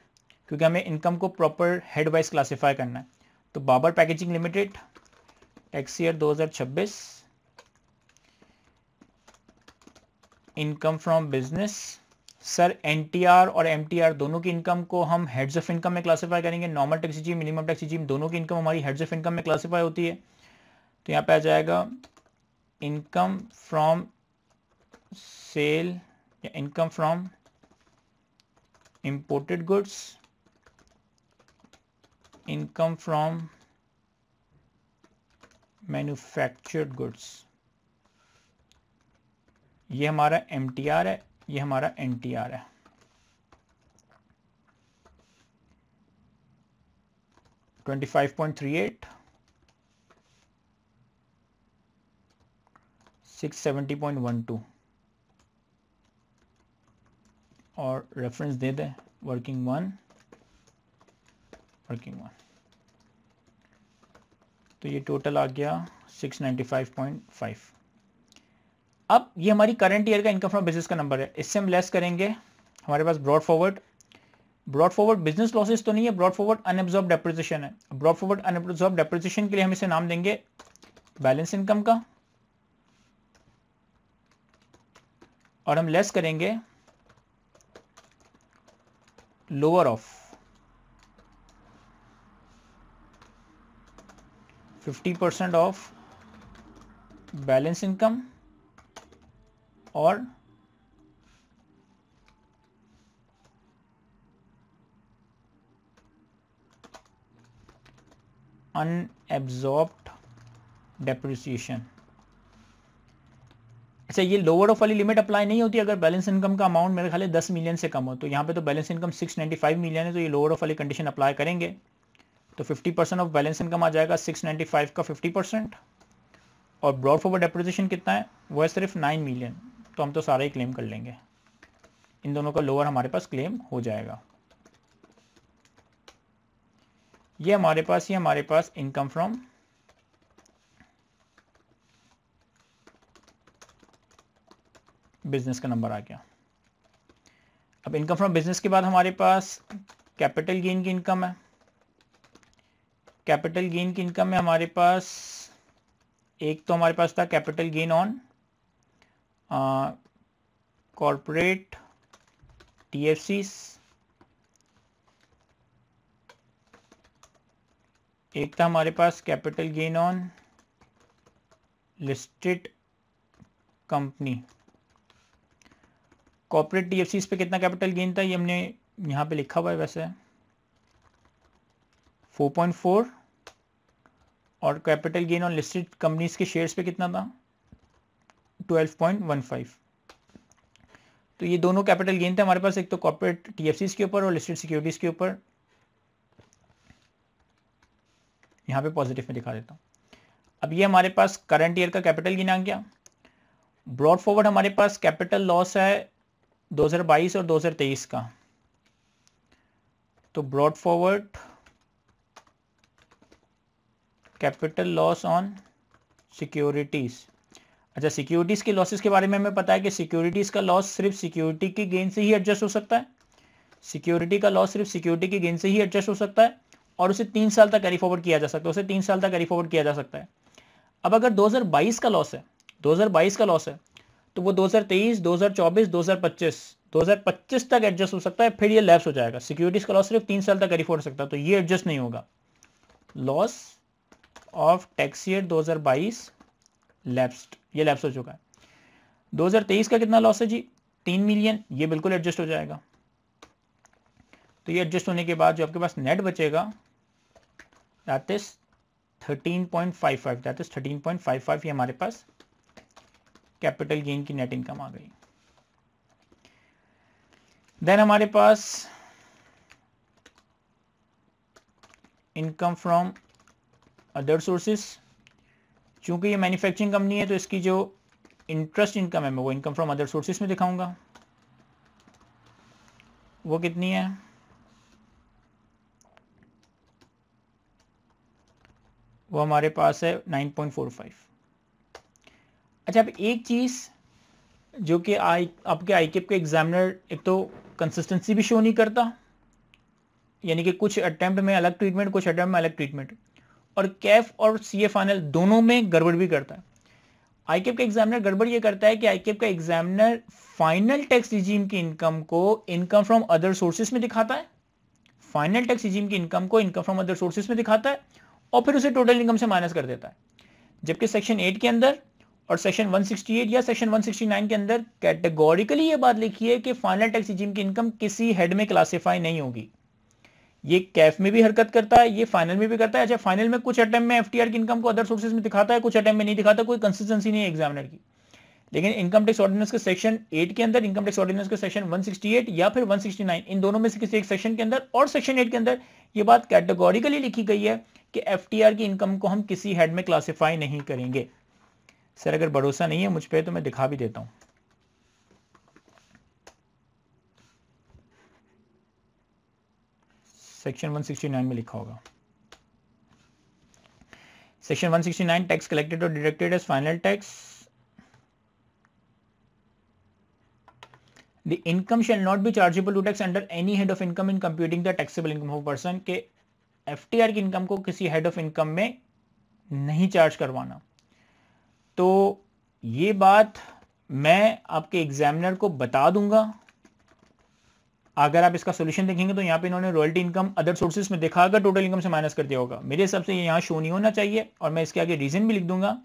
क्योंकि हमें इनकम को प्रॉपर हेड वाइज क्लासीफाई करना है। तो Babar packaging limited tax year 2026, income from business. Sir NTR और एमटीआर दोनों की इनकम को हम हेड्स ऑफ इनकम में क्लासीफाई करेंगे। Normal tax regime, minimum tax regime, दोनों की इनकम हमारी हेड्स ऑफ इनकम में क्लासीफाई होती है। तो यहाँ पे आ जाएगा इनकम फ्रॉम सेल या income from imported goods, income from manufactured goods. ये हमारा एमटीआर है, ये हमारा एनटीआर है। $25.38, 670.12 और रेफरेंस दे दें वर्किंग वन। तो ये टोटल आ गया 695.5। अब ये हमारी करंट ईयर का इनकम फ्रॉम बिजनेस का नंबर है, इससे हम लेस करेंगे हमारे पास ब्रॉड फॉरवर्ड बिजनेस लॉसेस तो नहीं है, ब्रॉड फॉरवर्ड अनएब्जॉर्ब डेप्रिसिएशन है। ब्रॉड फॉरवर्ड अनएब्जॉर्ब डेप्रिसिएशन के लिए हम इसे नाम देंगे बैलेंस इनकम का, और हम लेस करेंगे lower of 50% of balance income और अनएब्जॉर्ब्ड डेप्रिसिएशन। अच्छा, ये लोअर ऑफ वाली लिमिट अप्लाई नहीं होती अगर बैलेंस इनकम का अमाउंट मेरे ख्याल 10 मिलियन से कम हो। तो यहाँ पे तो बैलेंस इनकम 695 मिलियन है, तो ये लोअर ऑफ वाली कंडीशन अप्लाई करेंगे तो 50% ऑफ बैलेंस इनकम आ जाएगा 695 का 50%। और ब्रॉड फॉरवर्ड डेप्रिसिएशन कितना है, वो है सिर्फ 9 मिलियन। तो हम तो सारा ही क्लेम कर लेंगे, इन दोनों का लोअर हमारे पास क्लेम हो जाएगा। ये हमारे पास इनकम फ्रॉम बिजनेस का नंबर आ गया। अब इनकम फ्रॉम बिजनेस के बाद हमारे पास कैपिटल गेन की इनकम है। कैपिटल गेन की इनकम में हमारे पास एक तो हमारे पास था capital gain on corporate TFCs, एक था हमारे पास capital gain on listed company. Corporate TFCs पे कितना कैपिटल गेन था, ये हमने यहाँ पे लिखा हुआ है वैसे 4.4, और capital gain on listed companies के शेयर्स पे कितना था 12.15। तो ये दोनों कैपिटल गेन थे हमारे पास, एक तो कॉर्पोरेट टीएफसीज के ऊपर और लिस्टेड सिक्योरिटीज के ऊपर। यहाँ पे पॉजिटिव में दिखा देता हूँ। अब ये हमारे पास करंट ईयर का कैपिटल गेन आ गया। ब्रॉड फॉरवर्ड हमारे पास कैपिटल लॉस है 2022 और 2023 का। तो brought forward capital loss on securities. अच्छा, सिक्योरिटीज के लॉसेस के बारे में हमें पता है कि सिक्योरिटीज का लॉस सिर्फ सिक्योरिटी की गेन से ही एडजस्ट हो सकता है। सिक्योरिटी का लॉस सिर्फ सिक्योरिटी की गेन से ही एडजस्ट हो सकता है और उसे 3 साल तक कैरी फॉरवर्ड किया जा सकता है, उसे 3 साल तक कैरी फॉरवर्ड किया जा सकता है। अब अगर 2022 का लॉस है, 2022 का लॉस है, तो वो 2023, 2024, 2025 तक एडजस्ट हो सकता है, फिर ये लैप्स हो जाएगा। सिक्योरिटीज का लॉस सिर्फ 3 साल तक कैरी फॉरवर्ड हो सकता है, तो ये एडजस्ट नहीं होगा। Loss of tax year 2022 lapsed, ये लैप्स हो चुका है। 2023 का कितना लॉस है जी, 3 मिलियन, ये बिल्कुल एडजस्ट हो जाएगा। तो ये एडजस्ट होने के बाद जो आपके पास नेट बचेगा दैट इज 13.55, दैट इज 13.55। ये हमारे पास कैपिटल गेन की नेट इनकम आ गई। देन हमारे पास इनकम फ्रॉम अदर सोर्सेस, चूंकि ये मैन्युफैक्चरिंग कंपनी है तो इसकी जो इंटरेस्ट इनकम है मैं वो इनकम फ्रॉम अदर सोर्सेस में दिखाऊंगा। वो कितनी है, वो हमारे पास है 9.45। अच्छा, अब एक चीज़ जो कि आपके आईकेप के एग्जामिनर एक तो कंसिस्टेंसी भी शो नहीं करता, यानी कि कुछ अटेम्प्ट में अलग ट्रीटमेंट, कुछ अटेम्प्ट में अलग ट्रीटमेंट, और कैफ और सीए फाइनल दोनों में गड़बड़ भी करता है। आईकेप का एग्जामिनर गड़बड़ ये करता है कि आईकेप का एग्जामिनर फाइनल टैक्स रिजीम की इनकम को इनकम फ्रॉम अदर सोर्सेस में दिखाता है, फाइनल टैक्स रिजीम की इनकम को इनकम फ्रॉम अदर सोर्सेस में दिखाता है और फिर उसे टोटल इनकम से माइनस कर देता है। जबकि सेक्शन 8 के अंदर और सेक्शन 168 या सेक्शन 169 के अंदर कैटेगोरिकली ये बात लिखी है कि फाइनल टैक्स रिजीम की इनकम किसी हेड में क्लासिफाई नहीं होगी। ये कैफ में भी हरकत करता है, ये फाइनल में भी करता है। अच्छा, फाइनल में कुछ अटेम्प्ट में एफटीआर की इनकम को अदर सोर्सेज में दिखाता है, कुछ अटेम्प्ट में नहीं दिखाता, कोई कंसिस्टेंसी नहीं है एग्जामिनर की। लेकिन इनकम टैक्स ऑर्डिनेंस के सेक्शन 8 के अंदर, इनकम टैक्स ऑर्डिनेंस के सेक्शन 168 या फिर 169, इन दोनों में से किसी एक सेक्शन के अंदर और सेक्शन 8 के अंदर ये बात कैटेगोरिकली लिखी गई है कि एफटीआर की इनकम को हम किसी हेड में क्लासिफाई नहीं करेंगे। सर अगर भरोसा नहीं है मुझ पर तो मैं दिखा भी देता हूं। सेक्शन 169 में लिखा होगा, सेक्शन 169, टैक्स कलेक्टेड और deducted as final tax, the income shall not be chargeable to tax under any head of income in computing the taxable income of a person, के एफटीआर की इनकम को किसी head of income में नहीं charge करवाना। तो ये बात मैं आपके एग्जामिनर को बता दूंगा। अगर आप इसका सॉल्यूशन देखेंगे तो यहाँ पे इन्होंने रॉयल्टी इनकम अदर सोर्सेज में देखा, अगर टोटल इनकम से माइनस कर दिया होगा। मेरे हिसाब से ये यहाँ शो नहीं होना चाहिए और मैं इसके आगे रीजन भी लिख दूंगा।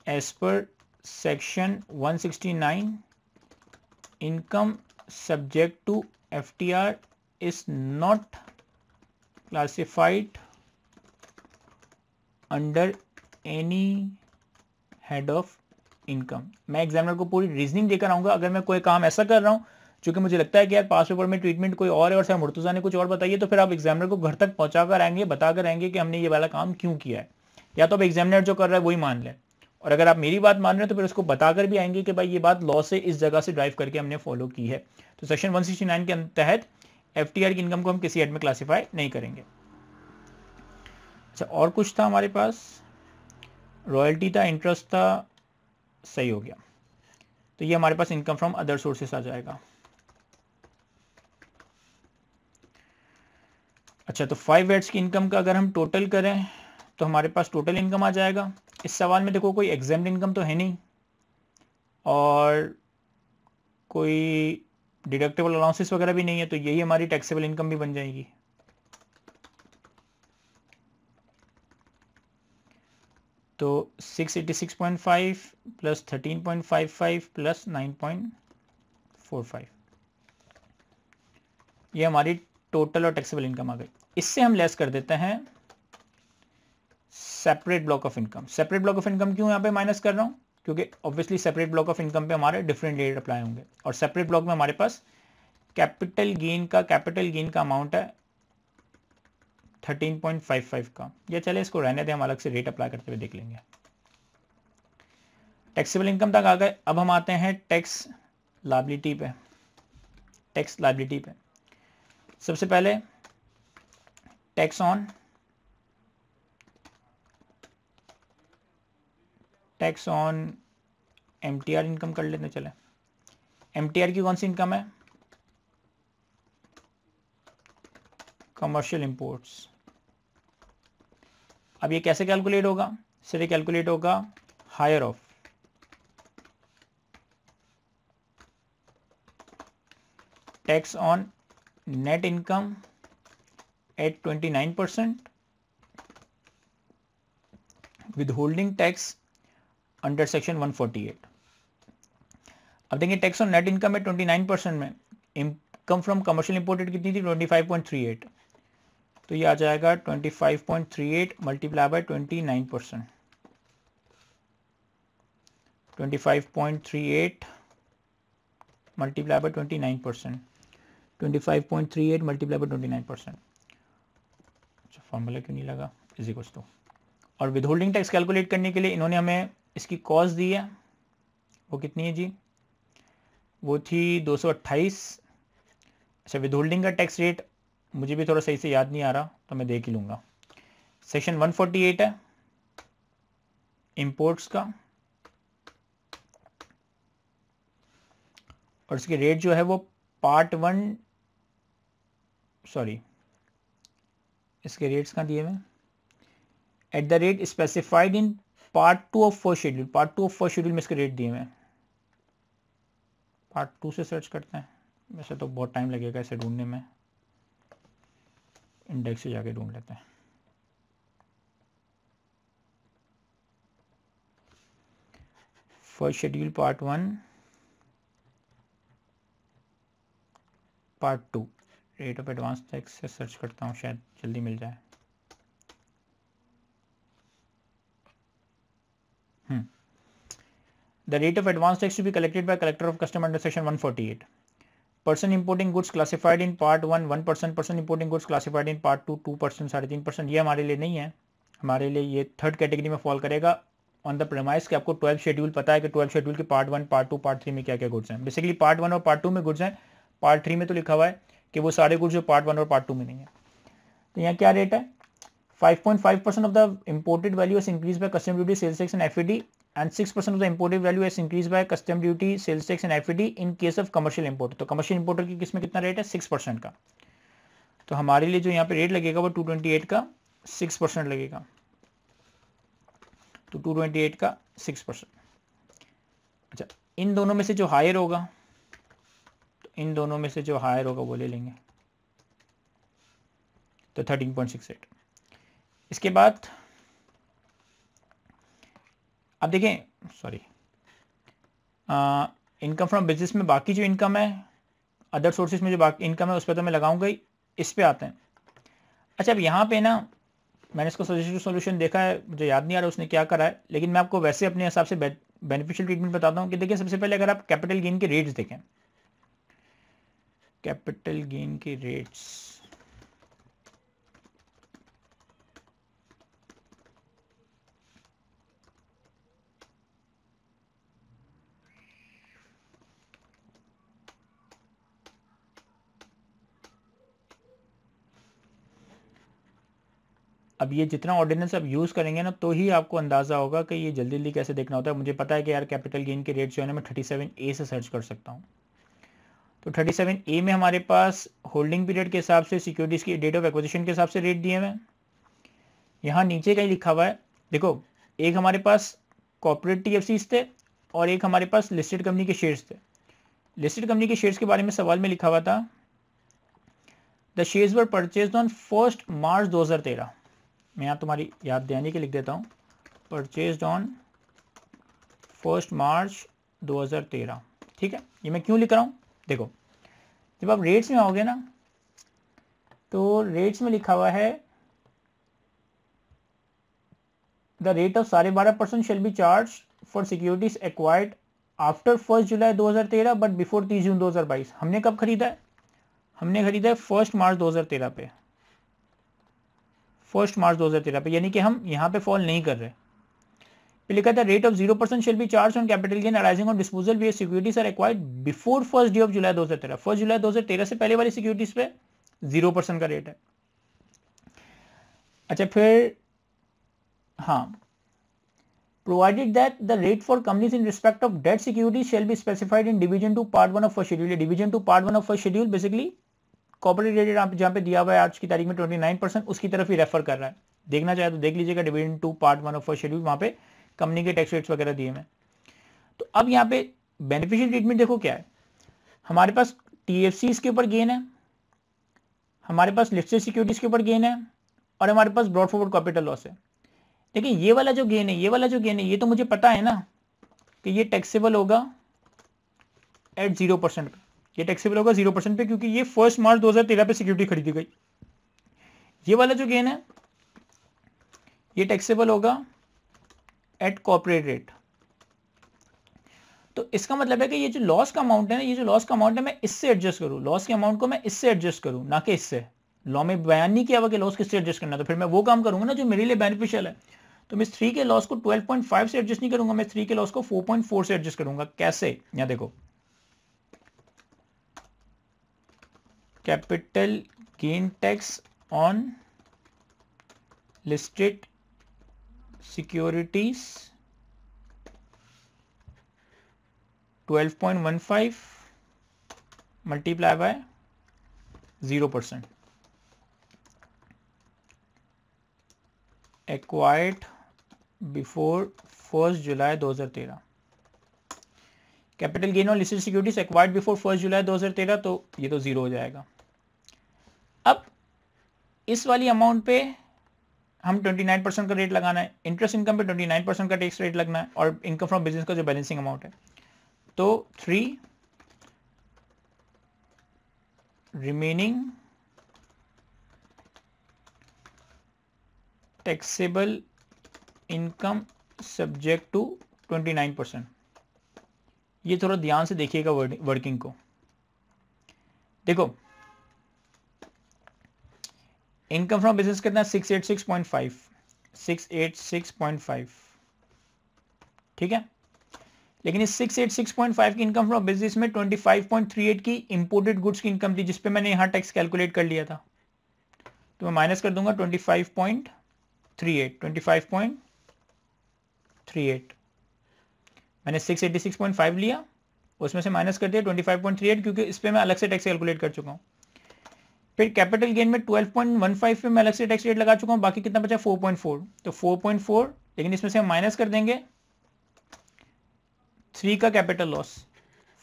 As per section 169, income subject to FTR is not classified under any head of income। मैं एग्जामिनर को पूरी रीजनिंग देकर आऊंगा। अगर मैं कोई काम ऐसा कर रहा हूं क्योंकि मुझे लगता है कि यार पास पेपर में ट्रीटमेंट कोई और है और सर मुर्तुजा ने कुछ और बताइए, तो फिर आप एग्जामिनर को घर तक पहुंचा कर आएंगे, बता कर आएंगे कि हमने ये वाला काम क्यों किया है। या तो अब एग्जामिनर जो कर रहा है वही मान लें, और अगर आप मेरी बात मान रहे हैं तो फिर उसको बताकर भी आएंगे कि भाई ये बात लॉ से इस जगह से ड्राइव करके हमने फॉलो की है। तो सेक्शन 169 के तहत एफटीआर की इनकम को हम किसी हेड में क्लासिफाई नहीं करेंगे। अच्छा, और कुछ था हमारे पास, रॉयल्टी था, इंटरेस्ट था, सही हो गया। तो ये हमारे पास इनकम फ्रॉम अदर सोर्सेस आ जाएगा। अच्छा, तो 5 वेट्स की इनकम का अगर हम टोटल करें तो हमारे पास टोटल इनकम आ जाएगा। इस सवाल में देखो कोई एग्जाम्ड इनकम तो है नहीं और कोई डिडक्टेबल अलाउंसेस वगैरह भी नहीं है, तो यही हमारी टैक्सेबल इनकम भी बन जाएगी। तो 686.5 प्लस 13.55 प्लस 9.45, ये हमारी टोटल और टैक्सेबल इनकम आ गई। इससे हम लेस कर देते हैं separate block of income. Separate block of income क्यों यहाँ पे माइनस कर रहा हूँ, क्योंकि obviously separate block of income पे हमारे डिफरेंट रेट अप्लाई होंगे और सेपरेट ब्लॉक में हमारे पास कैपिटल गेन का अमाउंट है 13.55 का। या चले इसको रहने दें, हम अलग से रेट अप्लाई करते हुए देख लेंगे। टैक्सेबल इनकम तक आ गए। अब हम आते हैं टैक्स लायबिलिटी पे। टैक्स लायबिलिटी पे सबसे पहले टैक्स ऑन एमटीआर इनकम कर लेते हैं। चले, एमटीआर की कौन सी इनकम है, कमर्शियल इंपोर्ट्स। अब ये कैसे कैलकुलेट होगा, सिर्फ कैलकुलेट होगा higher of tax on net income at 29%, withholding tax under section 148। अब देखिए टैक्स ऑन नेट इनकम है 29% में, इनकम फ्रॉम कमर्शियल इंपोर्टेड कितनी थी 25.38, तो ये आ जाएगा 25.38 multiply by 29%। 25.38 multiply by 29%, 25.38 multiply by 29%। अच्छा, फॉर्मूला क्यों नहीं लगा, इज इक्वल्स टू, और विदहोल्डिंग टैक्स कैलकुलेट करने के लिए इन्होंने हमें इसकी कॉस्ट दी है, वो कितनी है जी, वो थी 228। अच्छा, विदहोल्डिंग का टैक्स रेट मुझे भी थोड़ा सही से याद नहीं आ रहा, तो मैं देख ही लूँगा। सेक्शन 148 है इंपोर्ट्स का, और इसके रेट जो है वो पार्ट 1, सॉरी इसके रेट्स कहाँ दिए हुए, eight the rate specified in part 2 of first schedule, part 2 of first schedule में इसके रेट दिए हुए हैं। पार्ट 2 से सर्च करते हैं, वैसे तो बहुत टाइम लगेगा इसे ढूंढने में, इंडेक्स से जाके ढूंढ लेते हैं। First schedule part 1 part 2, rate of advance tax से सर्च करता हूँ, शायद जल्दी मिल जाए। The rate of advance tax to be collected by collector of custom under section 148. Person importing goods classified in part 1 1%, person importing goods classified in part 2 2%, 3.5%। ये हमारे लिए नहीं है, हमारे लिए ये थर्ड कैटेगरी में फॉल करेगा ऑन द प्रेमाइस कि आपको 12 शेड्यूल पता है कि 12 शेड्यूल के पार्ट 1 पार्ट 2 पार्ट 3 में क्या क्या गुड्स हैं। बेसिकली पार्ट 1 और पार्ट 2 में गुड्स हैं, पार्ट 3 में तो लिखा हुआ है कि वो सारे गुड्स जो पार्ट 1 और पार्ट 2 में नहीं है। तो यहाँ क्या रेट है, 5.5% of the imported value is increased by custom duty, sales tax and FET, and 6% of the imported value is increased by custom duty, sales tax and FET in case of commercial import। तो commercial importer की किस में कितना rate है, 6% का। तो हमारे लिए जो यहाँ पे रेट लगेगा वो 228 का 6% लगेगा, तो 228 का 6%। अच्छा, इन दोनों में से जो हायर होगा, तो इन दोनों में से जो हायर होगा वो ले लेंगे, तो 13.68। इसके बाद अब देखें, सॉरी इनकम फ्रॉम बिजनेस में बाकी जो इनकम है, अदर सोर्सेज में जो बाकी इनकम है उस पर तो मैं लगाऊंगा ही। इस पे आते हैं। अच्छा, अब यहाँ पे ना मैंने इसको सजेस्टिव सॉल्यूशन देखा है, मुझे याद नहीं आ रहा उसने क्या करा है, लेकिन मैं आपको वैसे अपने हिसाब से बेनिफिशियल ट्रीटमेंट बताता हूँ कि देखिए, सबसे पहले अगर आप कैपिटल गेन के रेट्स देखें, कैपिटल गेन के रेट्स, अब ये जितना ऑर्डिनेंस आप यूज़ करेंगे ना, तो ही आपको अंदाज़ा होगा कि ये जल्दी जल्दी कैसे देखना होता है। मुझे पता है कि यार कैपिटल गेन के रेट जो है ना मैं 37A से सर्च कर सकता हूँ। तो 37A में हमारे पास होल्डिंग पीरियड के हिसाब से सिक्योरिटीज़ की डेट ऑफ एक्विजिशन के हिसाब से रेट दिए हुए हैं। यहाँ नीचे कहीं लिखा हुआ है, देखो, एक हमारे पास कॉर्पोरेट TFCs थे और एक हमारे पास लिस्टेड कंपनी के शेयर्स थे। लिस्टेड कंपनी के शेयर्स के बारे में सवाल में लिखा हुआ था, the shares were purchased on 1 मार्च 2013। मैं यहाँ तुम्हारी याद दिलाने के लिख देता हूँ, परचेज्ड ऑन 1 मार्च 2013। ठीक है, ये मैं क्यों लिख रहा हूँ, देखो, जब आप रेट्स में आओगे ना, तो रेट्स में लिखा हुआ है the rate of 12.5% shell be charge for securities acquired after 1 जुलाई 2013 बट बिफोर 30 जून 2022। हमने कब खरीदा है, हमने खरीदा है 1 मार्च 2013 पे, 1 मार्च 2013 पे, यानी कि हम यहाँ पे फॉल नहीं कर रहे। फिर लिखा था rate of 0% shall be charged on capital gain arising on disposal where securities are acquired before 1 day of July 2013। 1 जुलाई 2013 से पहले वाली सिक्योरिटीज पे 0% का रेट है। अच्छा, फिर हाँ, provided that the rate for companies in respect of debt securities shall be specified in division 2 part 1 of first schedule। division 2 part 1 of first schedule basically corporate rate आप जहाँ पे दिया हुआ है आज की तारीख में 29%, उसकी तरफ ही रेफर कर रहा है। देखना चाहे तो देख लीजिएगा, division 2 part 1 of first schedule, वहाँ पे कंपनी के टैक्स रेट्स वगैरह दिए हैं। तो अब यहाँ पे बेनिफिशियल ट्रीटमेंट देखो क्या है, हमारे पास TFCs के ऊपर गेन है, हमारे पास लिस्टेड सिक्योरिटीज के ऊपर गेन है, और हमारे पास ब्रॉड फॉरवर्ड कैपिटल लॉस है। लेकिन ये वाला जो गेन है, ये वाला जो गेन है, ये तो मुझे पता है ना कि ये टैक्सेबल होगा एट 0%। ये टैक्सेबल होगा 0% पे, क्योंकि ये 1 मार्च 2013 पे सिक्योरिटी खरीदी गई। ये वाला जो गेन है ये टैक्सेबल होगा एट कॉर्पोरेट रेट, तो इसका मतलब है कि ये जो लॉस का अमाउंट है ना, ये जो लॉस का अमाउंट है मैं इससे एडजस्ट करूँ, लॉस के अमाउंट को मैं इससे एडजस्ट करूँ, ना कि इससे। लॉ में बयान नहीं किया हुआ कि लॉस किससे एडजस्ट करना, तो फिर मैं वो काम करूंगा ना जो मेरे लिए बेनिफिशियल है। तो मैं 3 के लॉस को 12.5 से एडजस्ट नहीं करूंगा, मैं 3 के लॉस को 4.4 से एडजस्ट करूंगा। कैसे? यहां देखो, capital gain tax on listed securities 12.15 multiply by 0%, acquired before 1 जुलाई 2013। Capital gain on listed securities acquired before 1 जुलाई 2013, तो ये तो जीरो हो जाएगा। अब इस वाली अमाउंट पे हम 29% का रेट लगाना है, इंटरेस्ट इनकम पे 29% का टैक्स रेट लगना है, और इनकम फ्रॉम बिजनेस का जो बैलेंसिंग अमाउंट है, तो 3 remaining taxable income subject to 29%। ये थोड़ा ध्यान से देखिएगा वर्किंग को। देखो, इनकम फ्रॉम बिजनेस कितना है? 686.5, ठीक है। लेकिन इस 686.5 की इनकम फ्रॉम बिजनेस में 25.38 की इंपोर्टेड गुड्स की इनकम थी, जिसपे मैंने यहां टैक्स कैलकुलेट कर लिया था। तो मैं माइनस कर दूंगा 25.38। मैंने 686.5 लिया, उसमें से माइनस कर दिया 25.38, क्योंकि इस पे मैं अलग से टैक्स कैलकुलेट कर चुका हूं। फिर कैपिटल गेन में 12.15 पे मैं अलग से टैक्स रेट लगा चुका हूं, बाकी कितना बचा? 4.4। तो 4.4, लेकिन इसमें से हम माइनस कर देंगे 3 का कैपिटल लॉस।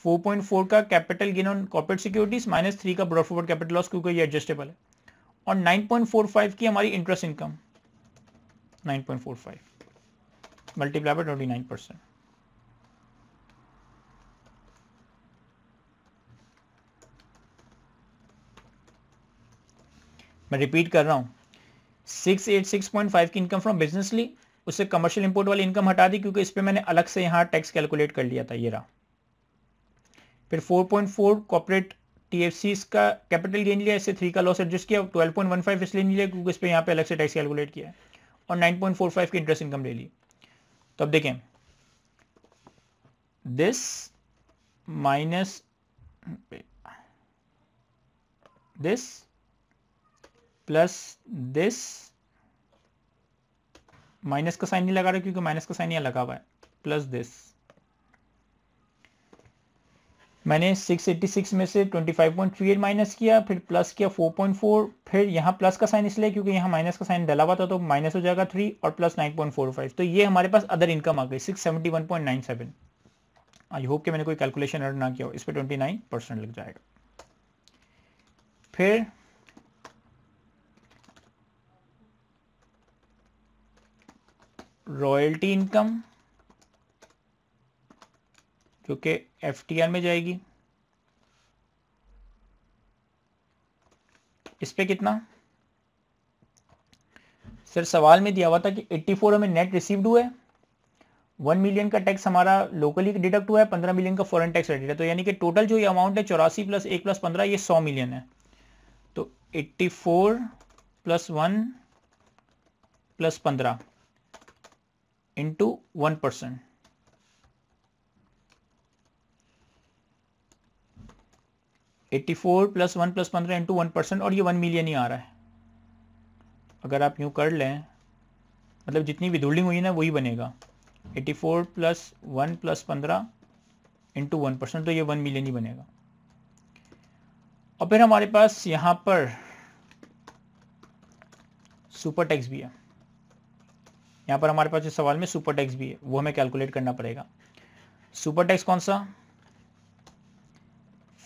4.4 का capital gain on corporate securities minus 3 का ब्रॉड फॉरवर्ड कैपिटल लॉस, क्योंकि ये एडजस्टेबल है। और 9.45 की हमारी इंटरेस्ट इनकम, 9.45 मल्टीप्लाई बाय 29%। मैं रिपीट कर रहा हूं, 686.5 की इनकम फ्रॉम बिजनेस ली, उससे कमर्शियल इंपोर्ट वाली इनकम हटा दी, क्योंकि इस पे मैंने अलग से यहां टैक्स कैलकुलेट कर लिया था, ये रहा। फिर 4.4 कॉर्पोरेट टीएफसीज का कैपिटल गेन लिया, इससे 3 का लॉस एडजस्ट किया। 12.15 इसलिए नहीं लिया क्योंकि इस पे यहाँ पे अलग से टैक्स कैलकुलेट किया है, और 9.45 की इंटरेस्ट इनकम ले ली। तो अब देखें, this minus this plus this, minus का साइन नहीं लगा रहा क्योंकि माइनस का साइन यहाँ लगा हुआ है, प्लस दिस। मैंने 686 में से 25.38 माइनस किया, फिर प्लस किया 4.4, फिर यहाँ प्लस का साइन इसलिए क्योंकि यहाँ माइनस का साइन डला हुआ था, तो माइनस हो जाएगा 3 और प्लस 9.45। तो ये हमारे पास अदर इनकम आ गई 671.97। आई होप कि मैंने कोई कैलकुलेशन एरर ना किया हो, इस पर 29% लग जाएगा। फिर रॉयल्टी इनकम जो कि एफटीआर में जाएगी, इस पे कितना? सर सवाल में दिया हुआ था कि 84 हमें नेट रिसीव्ड हुआ है, 1 मिलियन का टैक्स हमारा लोकली डिडक्ट हुआ है, 15 मिलियन का फॉरेन टैक्स रेडी है। तो यानी कि टोटल जो ये अमाउंट है 84 प्लस 1 प्लस 15, ये 100 मिलियन है। तो 84 plus 1 plus 15 into 1%, eighty four plus 1 plus 15 into 1%, और ये 1 मिलियन ही आ रहा है। अगर आप यूं कर लें, मतलब जितनी विदुल्डिंग हुई ना वही बनेगा, 84 प्लस 1 प्लस 15 इंटू 1%, तो ये 1 मिलियन ही बनेगा। और फिर हमारे पास यहां पर सुपर टैक्स भी है, यहां पर हमारे पास इस सवाल में सुपर टैक्स भी है, वो हमें कैलकुलेट करना पड़ेगा। सुपर टैक्स कौन सा?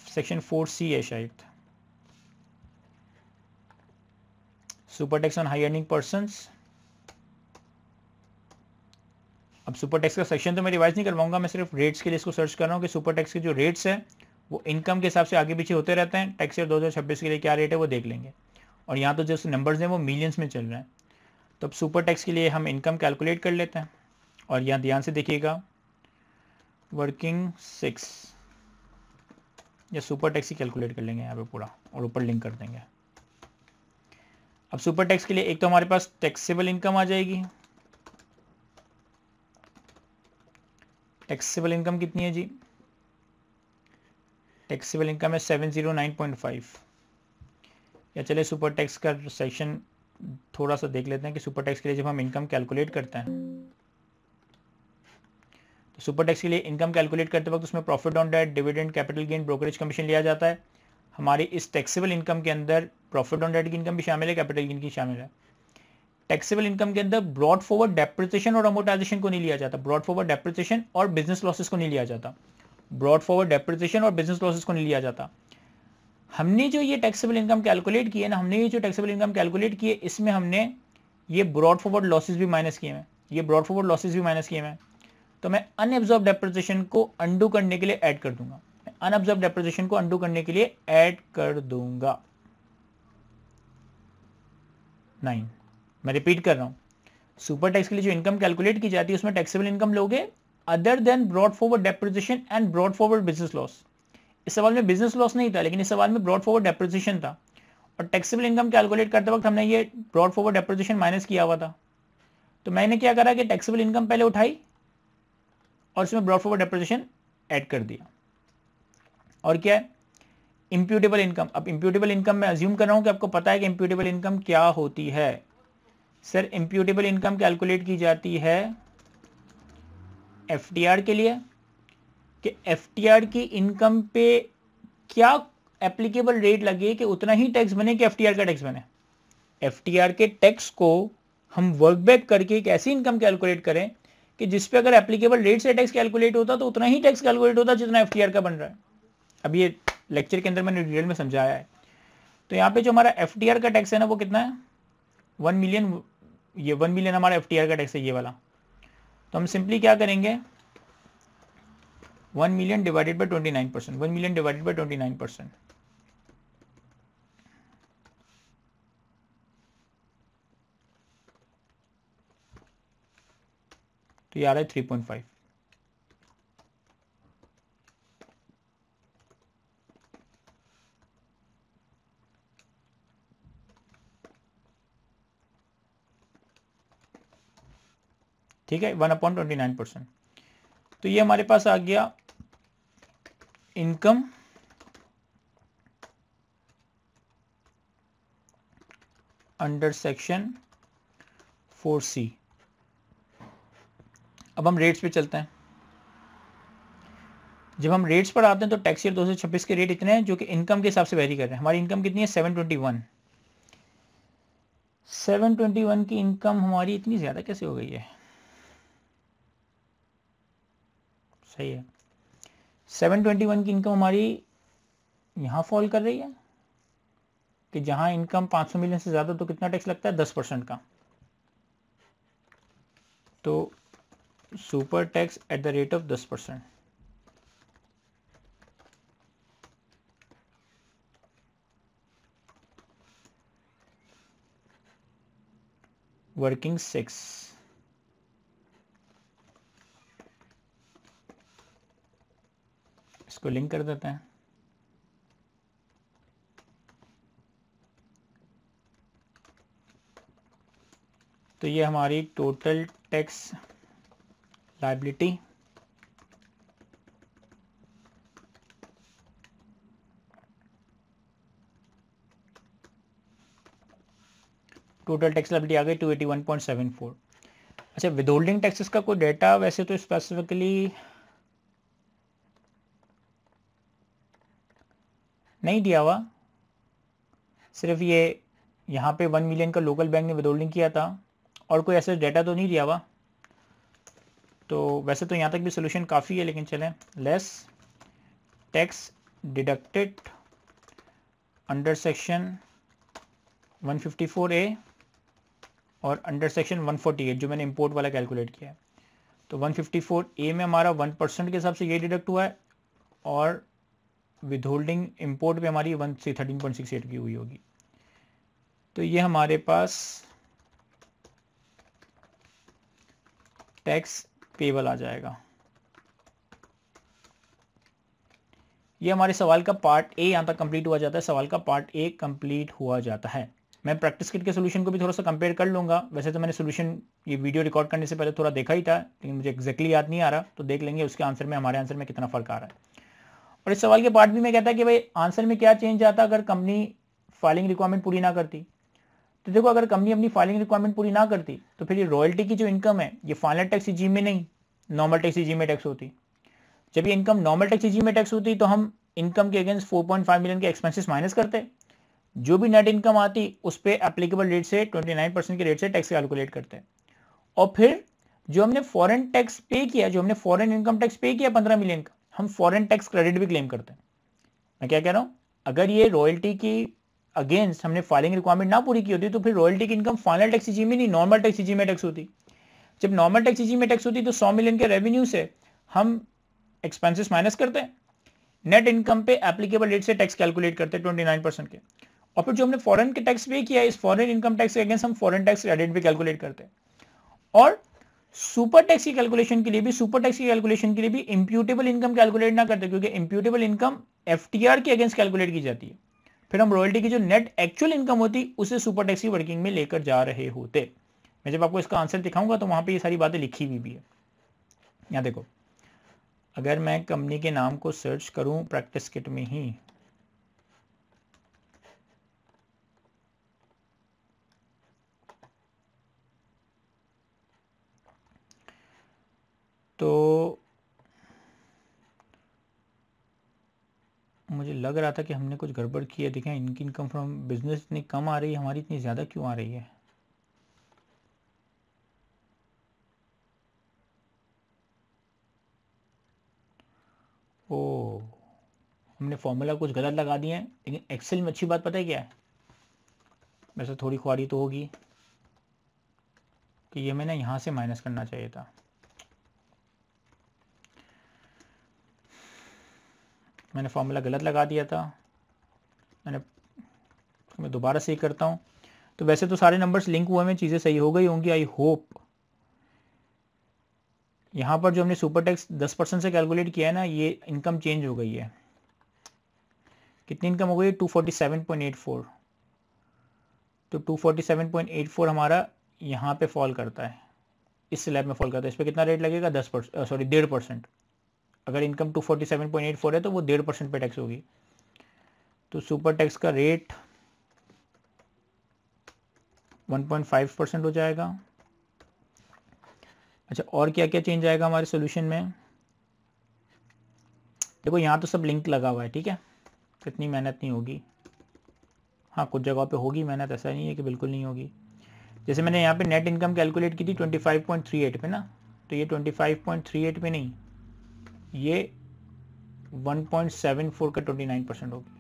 सेक्शन 4C है शायद, super tax on high earning persons. अब सुपर टैक्स का सेक्शन तो मैं रिवाइज नहीं करवाऊंगा, मैं सिर्फ रेट्स के लिए इसको सर्च कर रहा हूँ कि सुपर टैक्स के जो रेट्स है वो इनकम के हिसाब से आगे पीछे होते रहते हैं। टैक्स ईयर 2026 के लिए क्या रेट है वो देख लेंगे, और यहाँ तो जो नंबर्स हैं वो मिलियंस में चल रहे हैं। तो अब सुपर टैक्स के लिए हम इनकम कैलकुलेट कर लेते हैं, और यहाँ ध्यान से देखिएगा, वर्किंग 6 या सुपर टैक्स ही कैलकुलेट कर लेंगे यहाँ पे पूरा और ऊपर लिंक कर देंगे। अब सुपर टैक्स के लिए एक तो हमारे पास टैक्सेबल इनकम आ जाएगी। टैक्सेबल इनकम कितनी है जी? टैक्सेबल इनकम है 709.5। या चले सुपर टैक्स का सेक्शन थोड़ा सा देख लेते हैं कि सुपर टैक्स के लिए जब हम इनकम कैलकुलेट करते हैं तो सुपर टैक्स के लिए इनकम कैलकुलेट करते वक्त उसमें profit on debt, dividend, capital gain, brokerage commission लिया जाता है। हमारी इस टैक्सेबल इनकम के अंदर प्रॉफिट ऑन डेट की इनकम भी शामिल है, कैपिटल गेन की शामिल है। टैक्सेबल इनकम के अंदर ब्रॉड फॉरवर्ड डेप्रिसिएशन और अमोर्टाइजेशन को नहीं लिया जाता। ब्रॉड फॉरवर्ड डेप्रिसिएशन और बिजनेस लॉसेस को नहीं लिया जाता। ब्रॉड फॉरवर्ड डेप्रिसिएशन और बिजनेस लॉसेस को नहीं लिया जाता। हमने जो ये टैक्सेबल इनकम कैलकुलेट की है ना, हमने ये जो टैक्सेबल इनकम कैलकुलेट की है इसमें हमने ये ब्रॉड फॉरवर्ड लॉसेस भी माइनस किए हैं, ये ब्रॉड फॉरवर्ड लॉसेस भी माइनस किए हैं। तो मैं अनएब्जॉर्ब डेप्रिसिएशन को अंडू करने के लिए ऐड कर दूंगा। अनएब्जॉर्ब डेप्रिसिएशन को अंडू करने के लिए ऐड कर दूंगा 9। मैं रिपीट कर रहा हूं, सुपर टैक्स के लिए जो इनकम कैलकुलेट की जाती है उसमें टैक्सेबल इनकम लोगे other than brought forward depreciation and brought forward business loss. इस सवाल में बिजनेस लॉस नहीं था, लेकिन इस सवाल में ब्रॉड फॉरवर्ड डेप्रिसिएशन था और टैक्सेबल इनकम कैलकुलेट करते वक्त हमने ये ब्रॉड फॉरवर्ड डेप्रिसिएशन माइनस किया हुआ था। तो मैंने क्या करा कि टैक्सेबल इनकम पहले उठाई और इसमें ब्रॉड फॉरवर्ड डेप्रिसिएशन ऐड कर दिया। और क्या है? इंप्यूटेबल इनकम। अब इंप्यूटेबल इनकम मैं अज्यूम कर रहा हूं कि आपको पता है कि इंप्यूटेबल इनकम क्या होती है। सर इंप्यूटेबल इनकम कैलकुलेट की जाती है एफटीआर के लिए कि एफटीआर की इनकम पे क्या एप्लीकेबल रेट लगे कि उतना ही टैक्स बने कि एफटीआर का टैक्स बने। एफटीआर के टैक्स को हम वर्क बैक करके एक ऐसी इनकम कैलकुलेट करें कि जिस पे अगर एप्लीकेबल रेट से टैक्स कैलकुलेट होता तो उतना ही टैक्स कैलकुलेट होता जितना एफटीआर का बन रहा है। अब ये लेक्चर के अंदर मैंने डिटेल में समझाया है। तो यहाँ पे जो हमारा एफटीआर का टैक्स है ना वो कितना है? 1 मिलियन। ये 1 मिलियन हमारा एफटीआर का टैक्स है, ये वाला। तो हम सिंपली क्या करेंगे, 1 million divided by 29%। 1 million divided by 29%। तो ये आ रहा है 3.5। ठीक है, 1/29%। तो ये हमारे पास आ गया इनकम अंडर सेक्शन 4C। अब हम रेट्स पे चलते हैं। जब हम रेट्स पर आते हैं तो टैक्स ईयर 2026 के रेट इतने हैं जो कि इनकम के हिसाब से वेरी कर रहे हैं। हमारी इनकम कितनी है? 721। 721 की इनकम हमारी इतनी ज़्यादा कैसे हो गई है? सही है, 721 की इनकम हमारी यहाँ फॉल कर रही है कि जहाँ इनकम 500 मिलियन से ज़्यादा तो कितना टैक्स लगता है? 10% का। तो super tax at the rate of 10%। Working 6। इसको लिंक कर देते हैं। तो ये हमारी total tax liability total tax liability आ गई 281.74। अच्छा, विदहोल्डिंग टैक्सेस का कोई डेटा वैसे तो स्पेसिफिकली नहीं दिया हुआ, सिर्फ ये यहाँ पे 1 मिलियन का लोकल बैंक ने विदहोल्डिंग किया था और कोई ऐसा डेटा तो नहीं दिया हुआ। तो वैसे तो यहाँ तक भी सोल्यूशन काफ़ी है, लेकिन चलें, less tax deducted under section 154A और अंडर सेक्शन 148 जो मैंने इंपोर्ट वाला कैलकुलेट किया है। तो 154A में हमारा 1% के हिसाब से ये डिडक्ट हुआ है और विदहोल्डिंग इंपोर्ट पे हमारी 13.68 की हुई होगी। तो ये हमारे पास टैक्स पेबल आ जाएगा। ये हमारे सवाल का पार्ट ए यहाँ तक कंप्लीट हुआ जाता है, सवाल का पार्ट ए कंप्लीट हुआ जाता है। मैं प्रैक्टिस किट के सोल्यूशन को भी थोड़ा सा कंपेयर कर लूँगा। वैसे तो मैंने सोल्यूशन ये वीडियो रिकॉर्ड करने से पहले थोड़ा देखा ही था, लेकिन मुझे एक्जैक्टली याद नहीं आ रहा, तो देख लेंगे उसके आंसर में हमारे आंसर में कितना फ़र्क आ रहा है। और इस सवाल के पार्ट भी में कहता है कि भाई आंसर में क्या चेंज आता अगर कंपनी फाइलिंग रिक्वायरमेंट पूरी ना करती। तो देखो, अगर कंपनी अपनी फाइलिंग रिक्वायरमेंट पूरी ना करती तो फिर ये रॉयल्टी की जो इनकम है ये फाइनल टैक्स रिजीम में नहीं, नॉर्मल टैक्स रिजीम में टैक्स होती। जब ये इनकम नॉर्मल टैक्स रिजीम में टैक्स होती तो हम इनकम के अगेंस्ट 4.5 मिलियन के एक्सपेंसेस माइनस करते, जो भी नेट इनकम आती उस पर एप्लीकेबल रेट से 29% के रेट से टैक्स कैलकुलेट करते, और फिर जो हमने फॉरेन टैक्स पे किया, जो हमने फॉरेन इनकम टैक्स पे किया 15 मिलियन का, हम फॉरेन टैक्स क्रेडिट भी क्लेम करते हैं। मैं क्या कह रहा हूं, अगर ये रॉयल्टी की अगेंस्ट हमने फाइलिंग रिक्वायरमेंट ना पूरी की होती तो फिर रॉयल्टी की इनकम फाइनल टैक्स रिजीम में नहीं, नॉर्मल टैक्स रिजीम में टैक्स होती। जब नॉर्मल टैक्स रिजीम में टैक्स होती तो 100 मिलियन के रेवेन्यू से हम एक्सपेंसेस माइनस करते हैं, नेट इनकम पे एप्लीकेबल रेट से टैक्स कैलकुलेट करते हैं 29% के, और फिर जो हमने फॉरेन के टैक्स पे किया इस फॉरेन इनकम टैक्स के अगेंस्ट हम फॉरेन टैक्स क्रेडिट भी कैलकुलेट करते हैं। और सुपर टैक्स की कैलकुलेशन के लिए भी इंप्यूटेबल इनकम कैलकुलेट ना करते, क्योंकि इंप्यूटेबल इनकम एफटीआर के अगेंस्ट कैलकुलेट की जाती है। फिर हम रॉयल्टी की जो नेट एक्चुअल इनकम होती उसे सुपर टैक्स की वर्किंग में लेकर जा रहे होते। मैं जब आपको इसका आंसर दिखाऊंगा तो वहां पे ये सारी बातें लिखी हुई भी है। यहाँ देखो, अगर मैं कंपनी के नाम को सर्च करूं प्रैक्टिस किट में ही, तो मुझे लग रहा था कि हमने कुछ गड़बड़ की है। देखें, इनकी इनकम फ्रॉम बिजनेस इतनी कम आ रही है, हमारी इतनी ज़्यादा क्यों आ रही है। ओ, हमने फॉर्मूला कुछ गलत लगा दिए हैं, लेकिन एक्सेल में अच्छी बात पता है क्या है, वैसे थोड़ी ख्वारी तो होगी कि ये मैंने यहाँ से माइनस करना चाहिए था। मैंने फॉर्मूला गलत लगा दिया था, मैं दोबारा से करता हूँ। तो वैसे तो सारे नंबर्स लिंक हुए में चीज़ें सही हो गई होंगी, आई होप। यहाँ पर जो हमने सुपर टैक्स 10% से कैलकुलेट किया है ना, ये इनकम चेंज हो गई है। कितनी इनकम हो गई है? 247.84। तो 247.84 हमारा यहाँ पे फॉल करता है, इस स्लैब में फॉल करता है। इस पर कितना रेट लगेगा? 1.5%। अगर इनकम 247.84 है तो वो 1.5% पे टैक्स होगी। तो सुपर टैक्स का रेट 1.5% हो जाएगा। अच्छा, और क्या क्या चेंज आएगा हमारे सोल्यूशन में? देखो, यहाँ तो सब लिंक लगा हुआ है, ठीक है, कितनी मेहनत नहीं होगी। हाँ, कुछ जगहों पे होगी मेहनत, ऐसा नहीं है कि बिल्कुल नहीं होगी। जैसे मैंने यहाँ पे नेट इनकम कैलकुलेट की थी 25.38 पे ना, तो ये 25.38 पे नहीं, ये 1.74 का 29% होगी।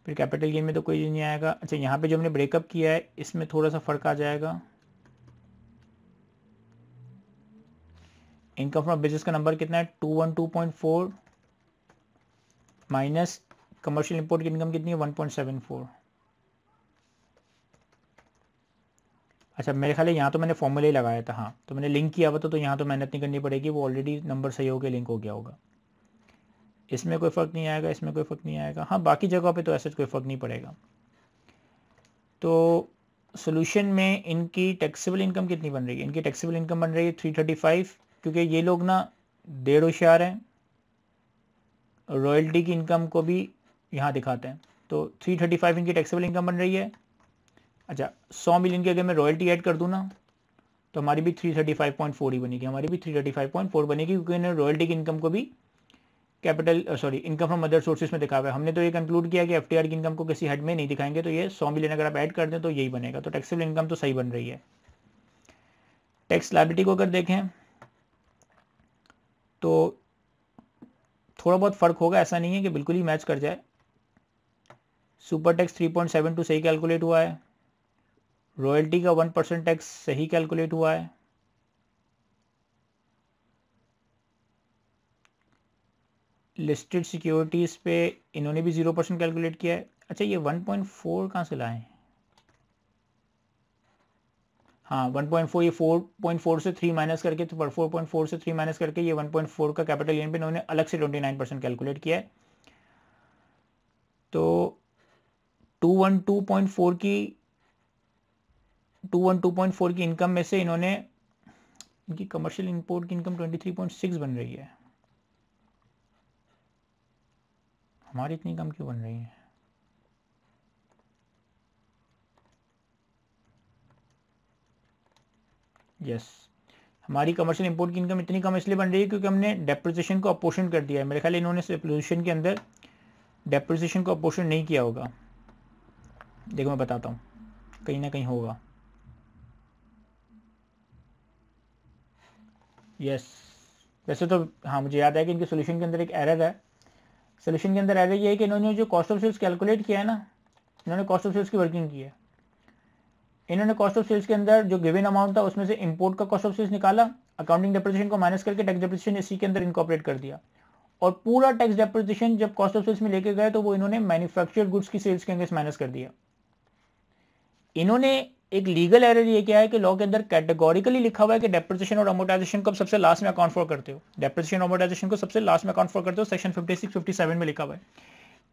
फिर कैपिटल गेन में तो कोई नहीं आएगा। अच्छा, यहाँ पे जो हमने ब्रेकअप किया है इसमें थोड़ा सा फर्क आ जाएगा। इनकम फ्रॉम बिजनेस का नंबर कितना है? 212.4 माइनस कमर्शियल इंपोर्ट की इनकम कितनी है? 1.74। अच्छा, मेरे ख्याल है यहाँ तो मैंने फॉर्मूला ही लगाया था। हाँ, तो मैंने लिंक किया हुआ तो यहाँ तो मेहनत नहीं करनी पड़ेगी, वो ऑलरेडी नंबर सही होकर लिंक हो गया होगा। इसमें कोई फ़र्क नहीं आएगा, इसमें कोई फ़र्क नहीं आएगा। हाँ, बाकी जगह पे तो ऐसे कोई फ़र्क नहीं पड़ेगा। तो सोल्यूशन में इनकी टैक्सेबल इनकम कितनी बन रही है? इनकी टैक्सेबल इनकम बन रही है 335, क्योंकि ये लोग ना 1.5 होशियार हैं, रॉयल्टी की इनकम को भी यहाँ दिखाते हैं। तो 335 इनकी टैक्सेबल इनकम बन रही है। अच्छा, 100 मिलियन की अगर मैं रॉयल्टी ऐड कर दूँ ना तो हमारी भी 335.4 ही बनेगी, हमारी भी 335.4 बनेगी, क्योंकि इन्होंने रॉयल्टी की इनकम को भी इनकम फ्रॉम अदर सोर्सेज में दिखा हुआ है। हमने तो ये कंक्लूड किया कि एफटीआर की इनकम को किसी हेड में नहीं दिखाएंगे, तो ये 100 मिलियन अगर आप ऐड कर दें तो यही बनेगा। तो टैक्सेबल इनकम तो सही बन रही है। टैक्स लायबिलिटी को अगर देखें तो थोड़ा बहुत फ़र्क होगा, ऐसा नहीं है कि बिल्कुल ही मैच कर जाए। सुपर टैक्स 3.72 सही कैलकुलेट हुआ है, रॉयल्टी का 1% टैक्स सही कैलकुलेट हुआ है, लिस्टेड सिक्योरिटीज़ पे इन्होंने भी 0% कैलकुलेट किया है। अच्छा, ये 1.4 कहाँ से लाए? हाँ 1.4, ये 4.4 से 3 माइनस करके, तो 4.4 से 3 माइनस करके ये 1.4 का कैपिटल गेन पे इन्होंने अलग से 29% कैलकुलेट किया है। तो 212.4 की इनकम में से इन्होंने, इनकी कमर्शियल इंपोर्ट की इनकम 23.6 बन रही है। हमारी इतनी कम क्यों बन रही है? यस, हमारी कमर्शियल इंपोर्ट की इनकम इतनी कम इसलिए बन रही है क्योंकि हमने डेप्रिसिएशन को अपोर्शन कर दिया है। मेरे ख्याल इन्होंने पोजीशन के अंदर डेप्रिसिएशन को अपोर्शन नहीं किया होगा। देखो मैं बताता हूँ, कहीं ना कहीं होगा। यस, वैसे तो हाँ मुझे याद है कि इनके सोल्यूशन के अंदर एक एरर है। सोल्यूशन के अंदर एरर ये है कि इन्होंने जो कॉस्ट ऑफ सेल्स कैलकुलेट किया है ना, इन्होंने कॉस्ट ऑफ सेल्स की वर्किंग की है। इन्होंने कॉस्ट ऑफ सेल्स के अंदर जो गिवन अमाउंट था उसमें से इंपोर्ट का कॉस्ट ऑफ सेल्स निकाला, अकाउंटिंग डेप्रिसिएशन को माइनस करके टैक्स डेप्रिसिएशन इसी के अंदर इनकॉर्पोरेट कर दिया, और पूरा टैक्स डेप्रिसिएशन जब कॉस्ट ऑफ सेल्स में लेके गए तो वो इन्होंने मैन्युफैक्चर्ड गुड्स की सेल्स के अंदर माइनस कर दिया। इन्होंने एक लीगल एरर ये किया है कि लॉ के अंदर कैटेगोरिकली लिखा हुआ है कि डेप्रिसिएशन और अमोर्टाइजेशन को सबसे लास्ट में अकाउंट फॉर करते हो, डेप्रिसिएशन और अमोर्टाइजेशन को सबसे लास्ट में अकाउंट फॉर करते हो, सेक्शन 56, 57 में लिखा हुआ है।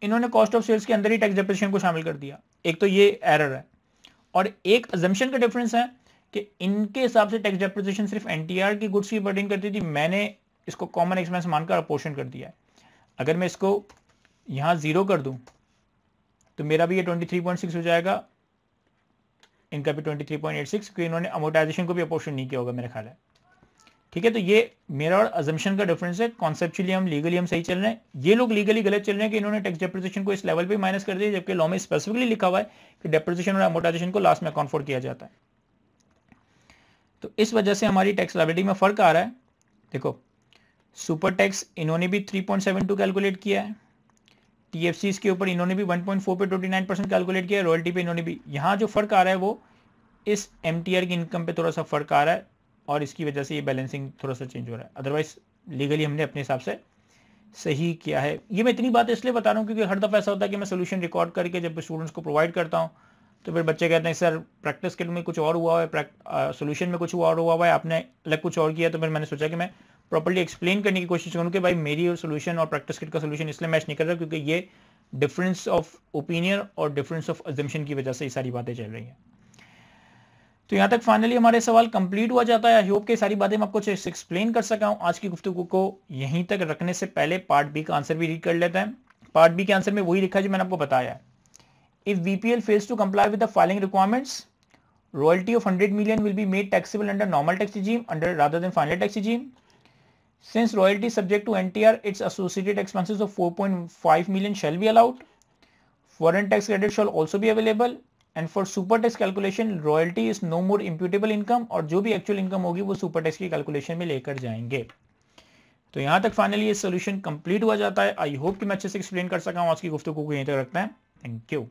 इन्होंने कॉस्ट ऑफ सेल्स के अंदर ही टैक्स डेप्रिसिएशन को शामिल कर दिया। एक तो ये एरर है, और एक अजम्पशन का डिफरेंस है कि इनके हिसाब से टैक्स डेप्रिसिएशन सिर्फ एनटीआर की गुड्स की पर्टेन करती थी, मैंने इसको कॉमन एक्सपेंस मानकर अपोर्शन कर दिया है। अगर मैं इसको यहाँ 0 कर दूं तो मेरा भी ये 23.6 हो जाएगा, इनका भी 23.86, क्योंकि इन्होंने अमोर्टाइजेशन को भी अपोर्शन नहीं किया होगा मेरा ख्याल है। ठीक है, तो ये मेरा और अजम्पशन का डिफरेंस है। कॉन्सेप्चुअली हम लीगली हम सही चल रहे हैं, ये लोग लीगली गलत चल रहे हैं कि इन्होंने टैक्स डेप्रिसिएशन को इस लेवल पे माइनस कर दिया, जबकि लॉ में स्पेसिफिकली लिखा हुआ है कि डेप्रिसिएशन और अमोर्टाइजेशन को लास्ट में अकाउंट फॉर किया जाता है। तो इस वजह से हमारी टैक्स लायबिलिटी में फर्क आ रहा है। देखो, सुपर टैक्स इन्होंने भी 3.72 कैलकुलेट किया है, टीएफसी के ऊपर इन्होंने भी 1.4 पे 29% कैलकुलेट किया है, रॉयल्टी पे इन्होंने भी। यहाँ जो फर्क आ रहा है वो इस एमटीआर की इनकम पे थोड़ा सा फर्क आ रहा है, और इसकी वजह से ये बैलेंसिंग थोड़ा सा चेंज हो रहा है। अदरवाइज लीगली हमने अपने हिसाब से सही किया है। ये मैं इतनी बात इसलिए बता रहा हूँ क्योंकि हर दफ़ा ऐसा होता है कि मैं सोल्यूशन रिकॉर्ड करके जब स्टूडेंट्स को प्रोवाइड करता हूँ तो फिर बच्चे कहते हैं सर प्रैक्टिस किट में कुछ और हुआ है, सोल्यूशन में कुछ और हुआ है, आपने अलग कुछ और किया। तो फिर मैंने सोचा कि मैं प्रॉपर्ली एक्सप्लेन करने की कोशिश करूँ कि भाई मेरी सोल्यूशन और प्रैक्टिस किट का सोल्यूशन इसलिए मैच नहीं कर रहा क्योंकि ये डिफरेंस ऑफ ओपिनियन और डिफरेंस ऑफ अजम्पशन की वजह से ये सारी बातें चल रही हैं। तो यहाँ तक फाइनली हमारे सवाल कंप्लीट हुआ जाता है। आई होप कि सारी बातें मैं आपको एक्सप्लेन कर सका हूँ। आज की गुफ्तगू को यहीं तक रखने से पहले पार्ट बी का आंसर भी रीड कर लेते हैं। पार्ट बी के आंसर में वही लिखा है जो मैंने आपको बताया है। If BPL fails to comply with the following requirements, royalty of 100 million will be made taxable under normal tax regime under rather than final tax regime. Since royalty is subject to NTR, its associated expenses of 4.5 million shall be allowed. Foreign tax credit shall also be available. And for super tax calculation, royalty is no more imputable income, और जो भी actual income होगी वो super tax की calculation में लेकर जाएंगे। तो यहाँ तक फाइनली ये सोल्यूशन कंप्लीट हुआ जाता है। आई होप कि मैं अच्छे से एक्सप्लेन कर सका हूँ। आज की गुफ्तगू को यहीं तक रखते हैं। Thank you.